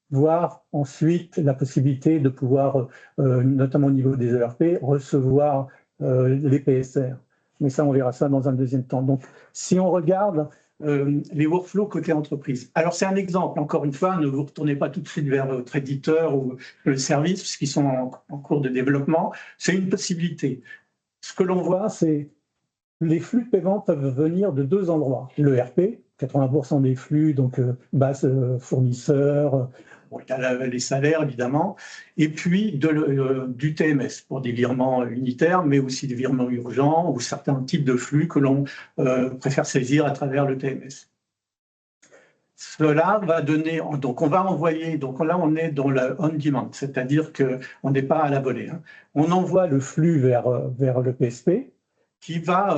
voir ensuite la possibilité de pouvoir, notamment au niveau des ERP, recevoir les PSR. Mais ça, on verra ça dans un deuxième temps. Donc, si on regarde les workflows côté entreprise. Alors, c'est un exemple, encore une fois, ne vous retournez pas tout de suite vers votre éditeur ou le service, puisqu'ils sont en cours de développement. C'est une possibilité. Ce que l'on voit, c'est les flux de paiement peuvent venir de deux endroits. L'ERP, 80% des flux, donc base fournisseur, bon, il y a les salaires évidemment, et puis du TMS pour des virements unitaires, mais aussi des virements urgents ou certains types de flux que l'on préfère saisir à travers le TMS. Cela va donner, donc on va envoyer, donc là on est dans le on-demand, c'est-à-dire qu'on n'est pas à la volée. Hein. On envoie le flux vers le PSP qui va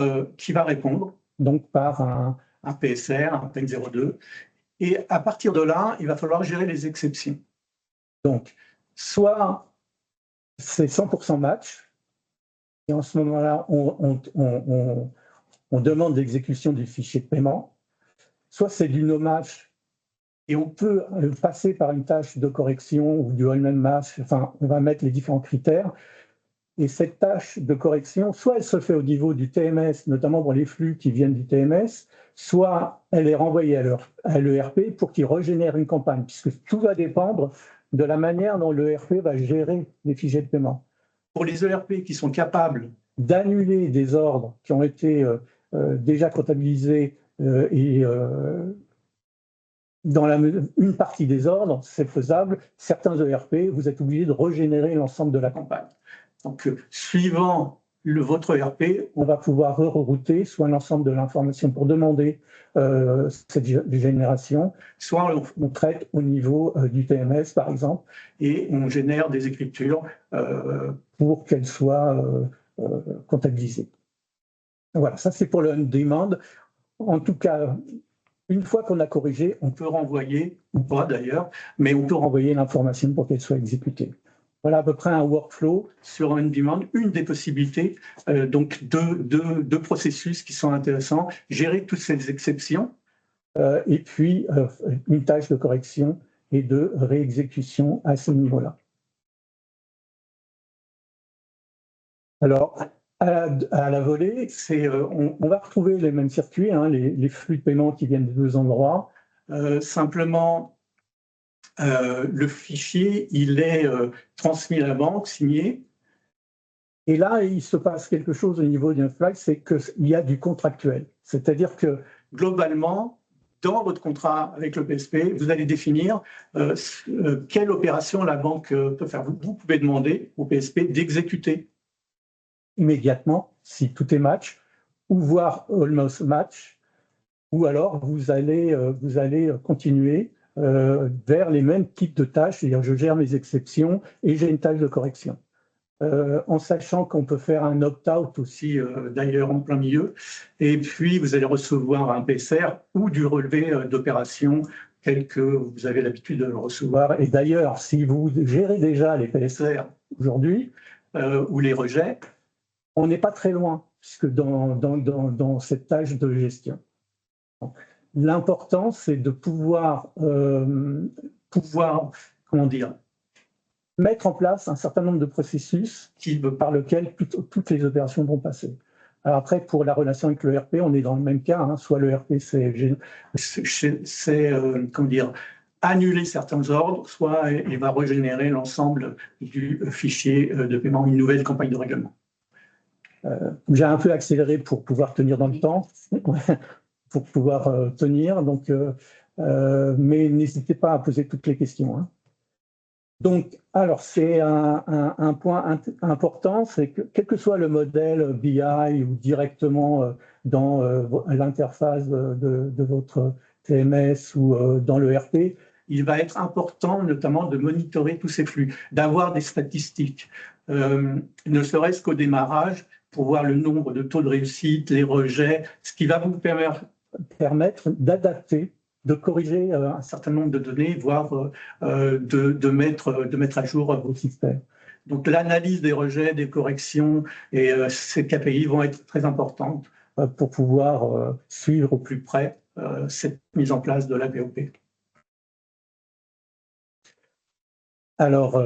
répondre, donc par un PSR, un PEC 02. Et à partir de là, il va falloir gérer les exceptions. Donc, soit c'est 100% match, et en ce moment-là, on demande l'exécution du fichier de paiement, soit c'est du no-match, et on peut passer par une tâche de correction ou du all-man match, enfin, on va mettre les différents critères, et cette tâche de correction, soit elle se fait au niveau du TMS, notamment pour les flux qui viennent du TMS, soit elle est renvoyée à l'ERP pour qu'il régénère une campagne, puisque tout va dépendre de la manière dont l'ERP va gérer les fichiers de paiement. Pour les ERP qui sont capables d'annuler des ordres qui ont été déjà comptabilisés et dans une partie des ordres, c'est faisable. Certains ERP, vous êtes obligé de régénérer l'ensemble de la campagne. Donc, suivant votre ERP, on va pouvoir rerouter soit l'ensemble de l'information pour demander cette génération, soit on traite au niveau du TMS, par exemple, et on génère des écritures pour qu'elles soient comptabilisées. Voilà, ça c'est pour le on-demand. En tout cas, une fois qu'on a corrigé, on peut renvoyer, ou pas d'ailleurs, mais on peut renvoyer l'information pour qu'elle soit exécutée. Voilà à peu près un workflow sur on-demand, une des possibilités, donc deux processus qui sont intéressants, gérer toutes ces exceptions, et puis une tâche de correction et de réexécution à ce niveau-là. Alors, à la volée, on va retrouver les mêmes circuits, hein, les flux de paiement qui viennent de deux endroits, simplement, le fichier, il est transmis à la banque, signé. Et là, il se passe quelque chose au niveau d'un flag, c'est qu'il y a du contractuel. C'est-à-dire que, globalement, dans votre contrat avec le PSP, vous allez définir quelle opération la banque peut faire. Vous pouvez demander au PSP d'exécuter immédiatement, si tout est match, ou voire almost match, ou alors vous allez continuer vers les mêmes types de tâches, c'est-à-dire je gère mes exceptions et j'ai une tâche de correction. En sachant qu'on peut faire un opt-out aussi, d'ailleurs en plein milieu, et puis vous allez recevoir un PSR ou du relevé d'opération tel que vous avez l'habitude de le recevoir. Et d'ailleurs, si vous gérez déjà les PSR aujourd'hui, ou les rejets, on n'est pas très loin, puisque dans cette tâche de gestion. L'important, c'est de pouvoir comment dire, mettre en place un certain nombre de processus par lesquels toutes les opérations vont passer. Alors après, pour la relation avec l'ERP, on est dans le même cas, hein, soit l'ERP, c'est comment dire, annuler certains ordres, soit il va régénérer l'ensemble du fichier de paiement, une nouvelle campagne de règlement. J'ai un peu accéléré pour pouvoir tenir dans le temps. Pour pouvoir tenir. Donc, mais n'hésitez pas à poser toutes les questions. Hein. Donc, alors, c'est un point important, c'est que quel que soit le modèle BI ou directement dans l'interface de votre TMS ou dans le RP, il va être important notamment de monitorer tous ces flux, d'avoir des statistiques, ne serait-ce qu'au démarrage, pour voir le nombre de taux de réussite, les rejets, ce qui va vous permettre d'adapter, de corriger un certain nombre de données, voire de mettre à jour vos systèmes. Donc l'analyse des rejets, des corrections et ces KPI vont être très importantes pour pouvoir suivre au plus près cette mise en place de la VOP. Alors,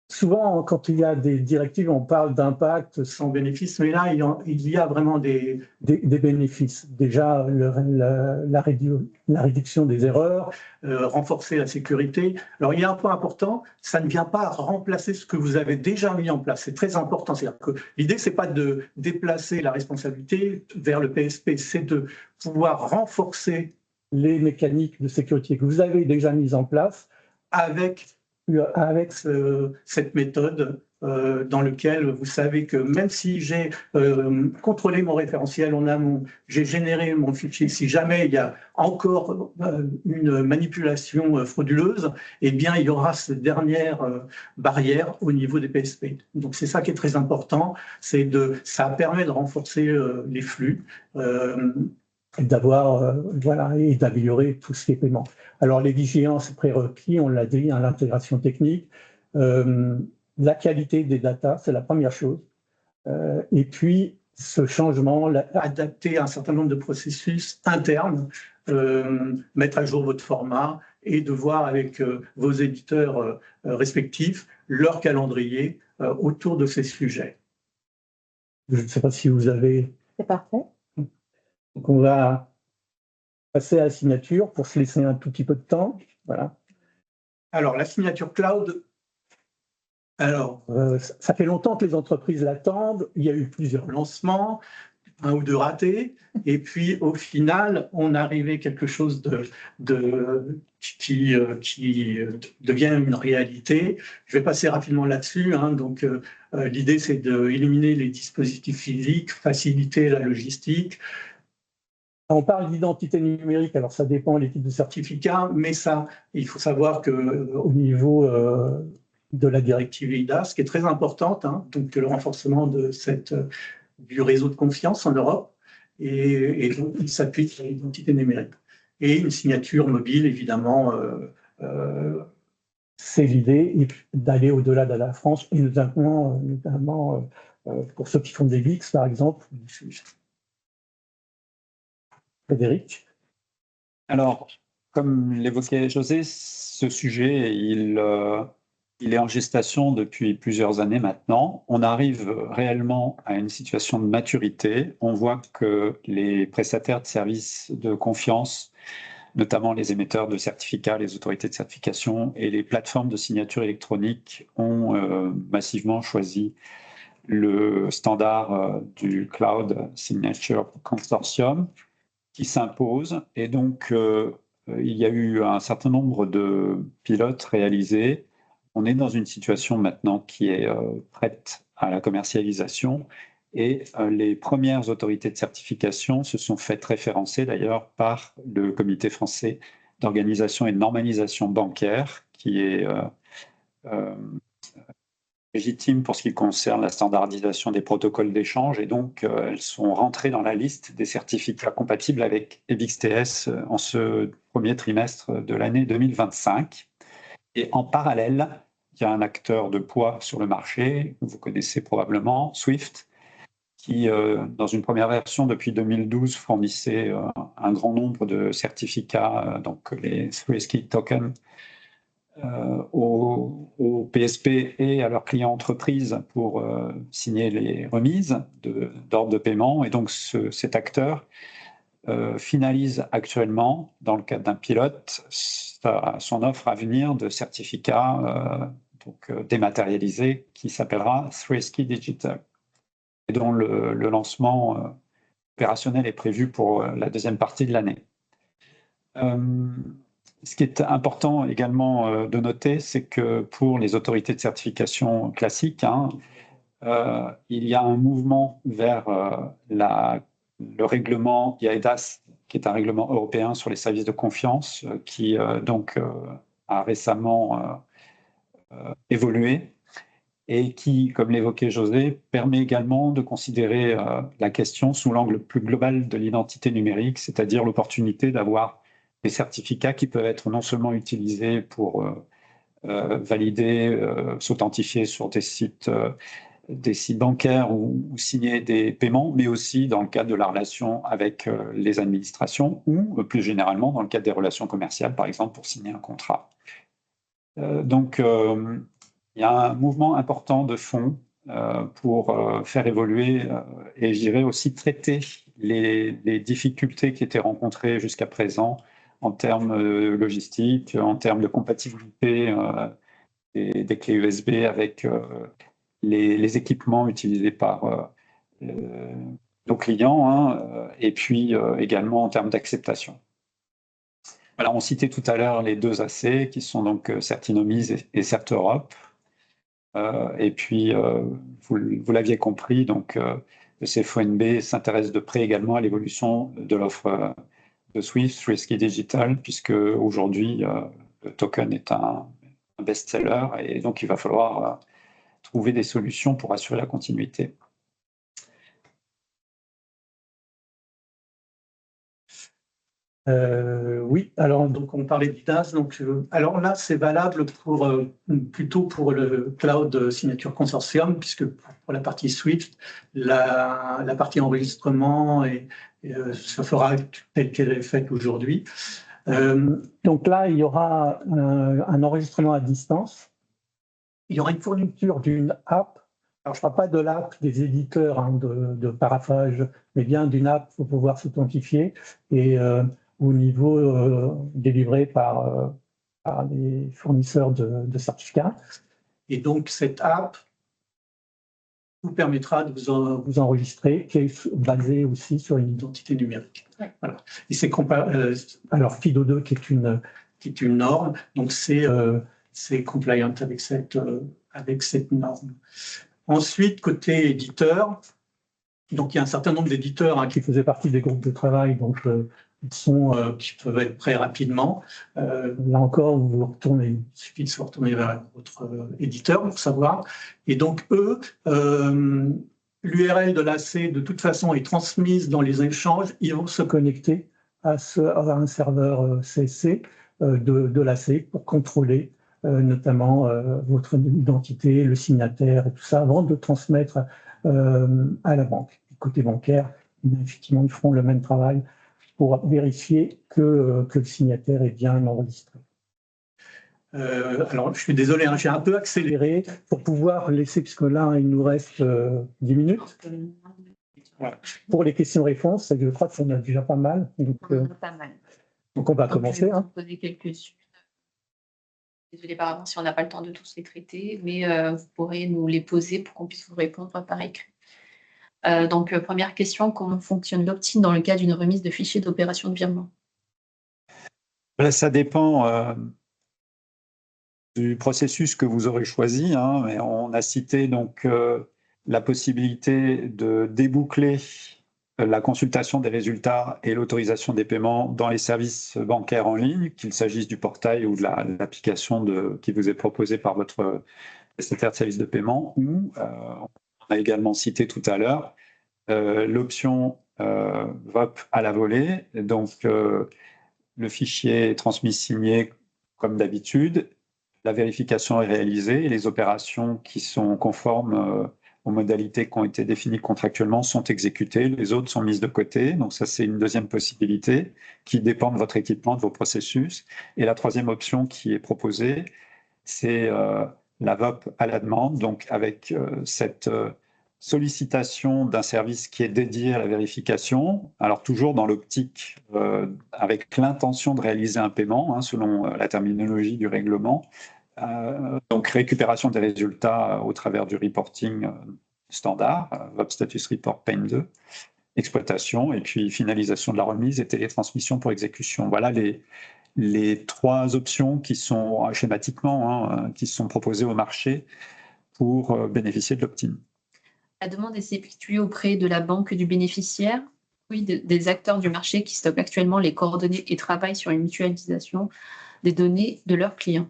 souvent, quand il y a des directives, on parle d'impact sans bénéfice, mais là, il y a vraiment des bénéfices. Déjà, la réduction des erreurs, renforcer la sécurité. Alors, il y a un point important, ça ne vient pas remplacer ce que vous avez déjà mis en place. C'est très important. C'est-à-dire que l'idée, ce n'est pas de déplacer la responsabilité vers le PSP, c'est de pouvoir renforcer les mécaniques de sécurité que vous avez déjà mises en place avec cette méthode dans laquelle vous savez que même si j'ai contrôlé mon référentiel en amont, j'ai généré mon fichier, si jamais il y a encore une manipulation frauduleuse, eh bien, il y aura cette dernière barrière au niveau des PSP. Donc, c'est ça qui est très important, ça permet de renforcer les flux. D'avoir et d'améliorer tout ce qui est paiement. Alors les vigilances prérequis, on l'a dit, l'intégration technique, la qualité des datas, c'est la première chose. Et puis ce changement, adapter un certain nombre de processus internes, mettre à jour votre format et de voir avec vos éditeurs respectifs leur calendrier autour de ces sujets. Je ne sais pas si vous avez... C'est parfait. Donc, on va passer à la signature pour se laisser un tout petit peu de temps. Voilà. Alors, la signature cloud, ça fait longtemps que les entreprises l'attendent. Il y a eu plusieurs lancements, un ou deux ratés. Et puis, au final, on arrivait à quelque chose qui devient une réalité. Je vais passer rapidement là-dessus. Donc, l'idée, c'est d'éliminer les dispositifs physiques, faciliter la logistique. On parle d'identité numérique, alors ça dépend des types de certificats, mais ça, il faut savoir qu'au niveau de la directive eIDAS, ce qui est très importante, donc le renforcement du réseau de confiance en Europe, et donc il s'appuie sur l'identité numérique. Et une signature mobile, évidemment, c'est l'idée d'aller au-delà de la France, et notamment pour ceux qui font des VIX, par exemple. Frédéric? Alors, comme l'évoquait José, ce sujet, il est en gestation depuis plusieurs années maintenant. On arrive réellement à une situation de maturité. On voit que les prestataires de services de confiance, notamment les émetteurs de certificats, les autorités de certification et les plateformes de signature électronique ont massivement choisi le standard du Cloud Signature Consortium qui s'impose. Et donc, il y a eu un certain nombre de pilotes réalisés. On est dans une situation maintenant qui est prête à la commercialisation. Et les premières autorités de certification se sont faites référencer d'ailleurs par le Comité français d'organisation et de normalisation bancaire, qui est légitime pour ce qui concerne la standardisation des protocoles d'échange, et donc elles sont rentrées dans la liste des certificats compatibles avec EBIX-TS en ce premier trimestre de l'année 2025. Et en parallèle, il y a un acteur de poids sur le marché, vous connaissez probablement, Swift, qui, dans une première version depuis 2012, fournissait un grand nombre de certificats, donc les Three-Key Tokens, aux PSP et à leurs clients entreprises pour signer les remises d'ordre de paiement. Et donc cet acteur finalise actuellement, dans le cadre d'un pilote, son offre à venir de certificats dématérialisés qui s'appellera Three-Key Digital, et dont le lancement opérationnel est prévu pour la deuxième partie de l'année. Ce qui est important également de noter, c'est que pour les autorités de certification classiques, il y a un mouvement vers le règlement IAIDAS, qui est un règlement européen sur les services de confiance, qui donc a récemment évolué et qui, comme l'évoquait José, permet également de considérer la question sous l'angle plus global de l'identité numérique, c'est-à-dire l'opportunité d'avoir des certificats qui peuvent être non seulement utilisés pour valider, s'authentifier sur des sites bancaires ou signer des paiements, mais aussi dans le cadre de la relation avec les administrations ou plus généralement dans le cadre des relations commerciales, par exemple pour signer un contrat. Donc, il y a un mouvement important de fond pour faire évoluer et je dirais aussi traiter les difficultés qui étaient rencontrées jusqu'à présent en termes logistiques, en termes de compatibilité des clés USB avec les équipements utilisés par nos clients, et puis également en termes d'acceptation. Voilà, on citait tout à l'heure les deux AC qui sont donc Certinomize et CertEurope. Et puis, vous l'aviez compris, donc le CFONB s'intéresse de près également à l'évolution de l'offre de Swift, Risky Digital, puisque aujourd'hui, le token est un best-seller et donc il va falloir trouver des solutions pour assurer la continuité. Oui, alors donc on parlait d'IDAS, donc alors là c'est valable plutôt pour le cloud signature consortium, puisque pour la partie Swift, la partie enregistrement se fera telle qu'elle est faite aujourd'hui. Donc là il y aura un enregistrement à distance, il y aura une fourniture d'une app. Alors, je ne parle pas de l'app des éditeurs de paraphage, mais bien d'une app pour pouvoir s'authentifier et au niveau délivré par les fournisseurs de certificats. Et donc, cette app vous permettra de vous enregistrer, qui est basée aussi sur une identité numérique. Ouais. Voilà. Et c'est alors, FIDO2, qui est une norme, donc c'est compliant avec cette norme. Ensuite, côté éditeur, donc il y a un certain nombre d'éditeurs qui faisaient partie des groupes de travail, donc qui peuvent être prêts rapidement. Là encore, il suffit de se retourner vers votre éditeur pour savoir. Et donc eux, l'URL de l'AC de toute façon est transmise dans les échanges. Ils vont se connecter à un serveur CSC de l'AC pour contrôler notamment votre identité, le signataire et tout ça, avant de transmettre à la banque. Du côté bancaire, effectivement, ils feront le même travail pour vérifier que le signataire est bien enregistré. Alors, je suis désolé, j'ai un peu accéléré pour pouvoir laisser, puisque là, il nous reste 10 minutes. Voilà. Pour les questions-réponses, je crois qu'on a déjà pas mal. Donc, pas mal. Donc on va commencer. Je vais vous poser quelques-unes. Désolée par avance si on n'a pas le temps de tous les traiter, mais vous pourrez nous les poser pour qu'on puisse vous répondre par écrit. Donc, première question, comment fonctionne l'opt-in dans le cas d'une remise de fichiers d'opération de virement? Ça dépend du processus que vous aurez choisi. Mais on a cité donc la possibilité de déboucler la consultation des résultats et l'autorisation des paiements dans les services bancaires en ligne, qu'il s'agisse du portail ou de l'application qui vous est proposée par votre prestataire de services de paiement, ou on a également cité tout à l'heure l'option VOP à la volée. Donc, le fichier est transmis signé comme d'habitude, la vérification est réalisée et les opérations qui sont conformes aux modalités qui ont été définies contractuellement sont exécutées, les autres sont mises de côté. Donc ça, c'est une deuxième possibilité qui dépend de votre équipement, de vos processus. Et la troisième option qui est proposée, c'est la VOP à la demande, donc avec cette sollicitation d'un service qui est dédié à la vérification, alors toujours dans l'optique avec l'intention de réaliser un paiement, selon la terminologie du règlement. Donc récupération des résultats au travers du reporting standard, VOP Status Report PAIN2, exploitation, et puis finalisation de la remise et télétransmission pour exécution. Voilà les trois options qui sont schématiquement qui sont proposées au marché pour bénéficier de l'opt-in. La demande est effectuée auprès de la banque du bénéficiaire, puis des acteurs du marché qui stockent actuellement les coordonnées et travaillent sur une mutualisation des données de leurs clients.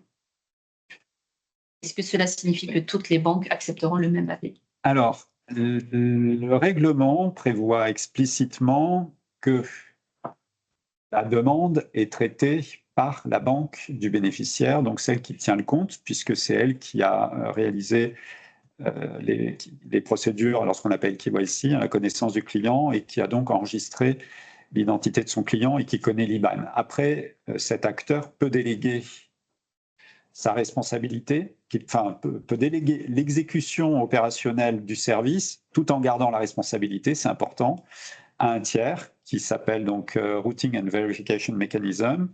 Est-ce que cela signifie que toutes les banques accepteront le même API? Alors, le règlement prévoit explicitement que la demande est traitée par la banque du bénéficiaire, donc celle qui tient le compte, puisque c'est elle qui a réalisé les procédures, alors ce qu'on appelle KYC, la connaissance du client, et qui a donc enregistré l'identité de son client et qui connaît l'IBAN. Après, cet acteur peut déléguer sa responsabilité, peut déléguer l'exécution opérationnelle du service tout en gardant la responsabilité, c'est important, à un tiers qui s'appelle donc Routing and Verification Mechanism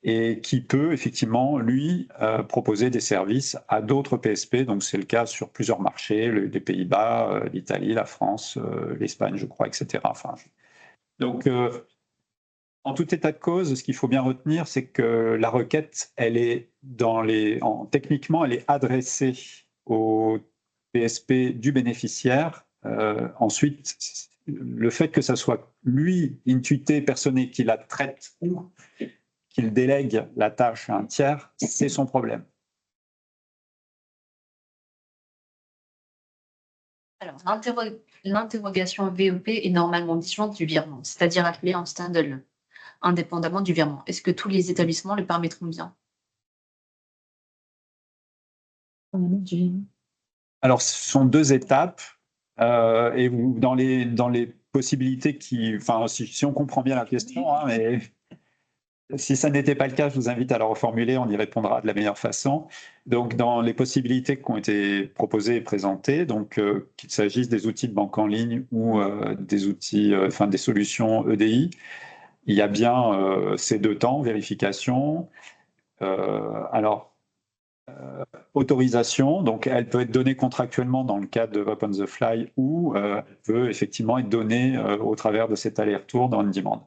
et qui peut effectivement, lui, proposer des services à d'autres PSP. Donc c'est le cas sur plusieurs marchés, les Pays-Bas, l'Italie, la France, l'Espagne, je crois, etc. Enfin, donc, en tout état de cause, ce qu'il faut bien retenir, c'est que la requête, elle est techniquement, elle est adressée au PSP du bénéficiaire. Ensuite, le fait que ça soit lui, intuité, personné, qui la traite ou qu'il délègue la tâche à un tiers, c'est son problème. Alors, l'interrogation VEP est normalement disjointe du virement, c'est-à-dire appelée en stand-alone, indépendamment du virement. Est-ce que tous les établissements le permettront bien? Alors, ce sont deux étapes. Et dans les possibilités si on comprend bien la question, mais si ça n'était pas le cas, je vous invite à la reformuler, on y répondra de la meilleure façon. Donc, dans les possibilités qui ont été proposées et présentées, donc qu'il s'agisse des outils de banque en ligne ou des outils, des solutions EDI, il y a bien ces deux temps, vérification. Autorisation, donc elle peut être donnée contractuellement dans le cadre de Up on the Fly ou elle peut effectivement être donnée au travers de cet aller-retour dans une demande.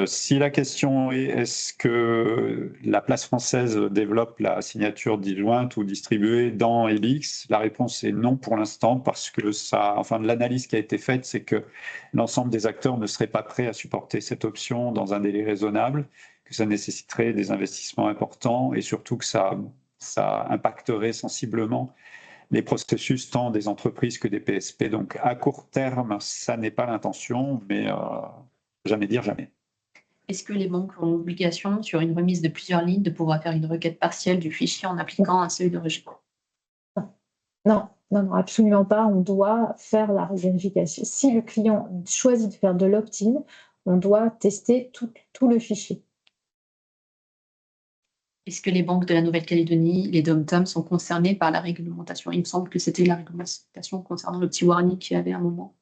Si la question est est-ce que la place française développe la signature disjointe ou distribuée dans EBIX, la réponse est non pour l'instant parce que l'analyse qui a été faite, c'est que l'ensemble des acteurs ne seraient pas prêts à supporter cette option dans un délai raisonnable, que ça nécessiterait des investissements importants et surtout que ça impacterait sensiblement les processus tant des entreprises que des PSP. Donc à court terme, ça n'est pas l'intention, mais jamais dire jamais. Est-ce que les banques ont l'obligation, sur une remise de plusieurs lignes, de pouvoir faire une requête partielle du fichier en appliquant un seuil de rejet? Non, absolument pas. On doit faire la vérification. Si le client choisit de faire de l'opt-in, on doit tester tout le fichier. Est-ce que les banques de la Nouvelle-Calédonie, les DOM-TOM, sont concernées par la réglementation? Il me semble que c'était la réglementation concernant le petit warning qu'il y avait à un moment.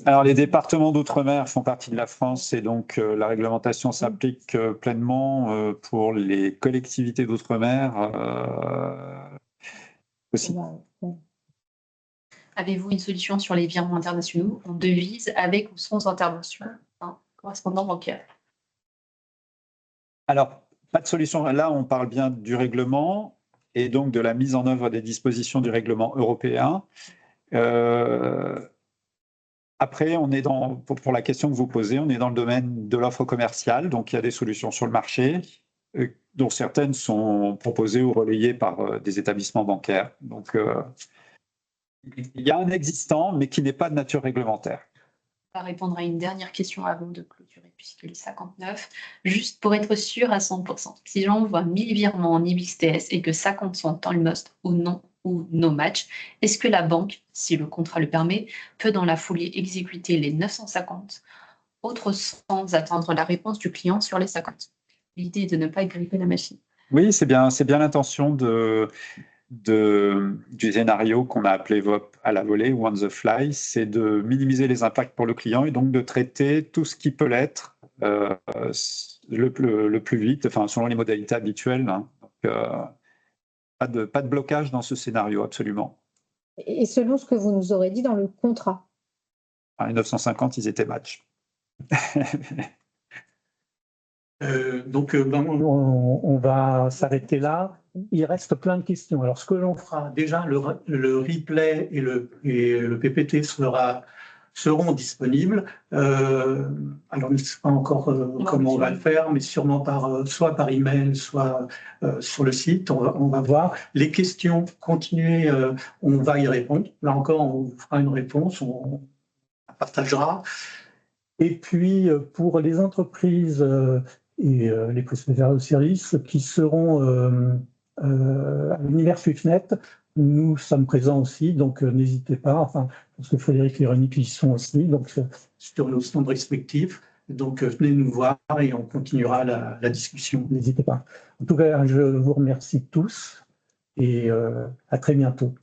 Alors, les départements d'outre-mer font partie de la France et donc la réglementation s'applique pleinement pour les collectivités d'outre-mer aussi. Avez-vous une solution sur les virements internationaux en devise avec ou sans intervention d'un correspondant bancaire? Alors, pas de solution. Là, on parle bien du règlement et donc de la mise en œuvre des dispositions du règlement européen. Après, on est pour la question que vous posez, on est dans le domaine de l'offre commerciale, donc il y a des solutions sur le marché, dont certaines sont proposées ou relayées par des établissements bancaires. Donc, il y a un existant, mais qui n'est pas de nature réglementaire. On va répondre à une dernière question avant de clôturer, puisqu'il est 59. Juste pour être sûr à 100%, si j'envoie 1000 virements en IBIX-TS et que 50 sont en must ou non, ou no match, est-ce que la banque, si le contrat le permet, peut dans la foulée exécuter les 950 autres sans attendre la réponse du client sur les 50? L'idée est de ne pas gripper la machine. Oui, c'est bien l'intention du scénario qu'on a appelé VOP à la volée ou on the fly, c'est de minimiser les impacts pour le client et donc de traiter tout ce qui peut l'être le plus vite, selon les modalités habituelles. Donc, pas de blocage dans ce scénario, absolument. Et selon ce que vous nous aurez dit dans le contrat. Les 950, ils étaient match. On va s'arrêter là. Il reste plein de questions. Alors, ce que l'on fera, déjà, le replay et le PPT seront disponibles. Alors, je ne sais pas encore comment on va le faire, mais sûrement soit par email, soit sur le site. On va voir. Les questions, continuez, on va y répondre. Là encore, on vous fera une réponse, on la partagera. Et puis, pour les entreprises et les prestataires de services qui seront à l'univers FUFNet, nous sommes présents aussi, donc n'hésitez pas. Enfin, parce que Frédéric et Véronique y sont aussi, donc sur nos stands respectifs. Donc, venez nous voir et on continuera la discussion. N'hésitez pas. En tout cas, je vous remercie tous et à très bientôt.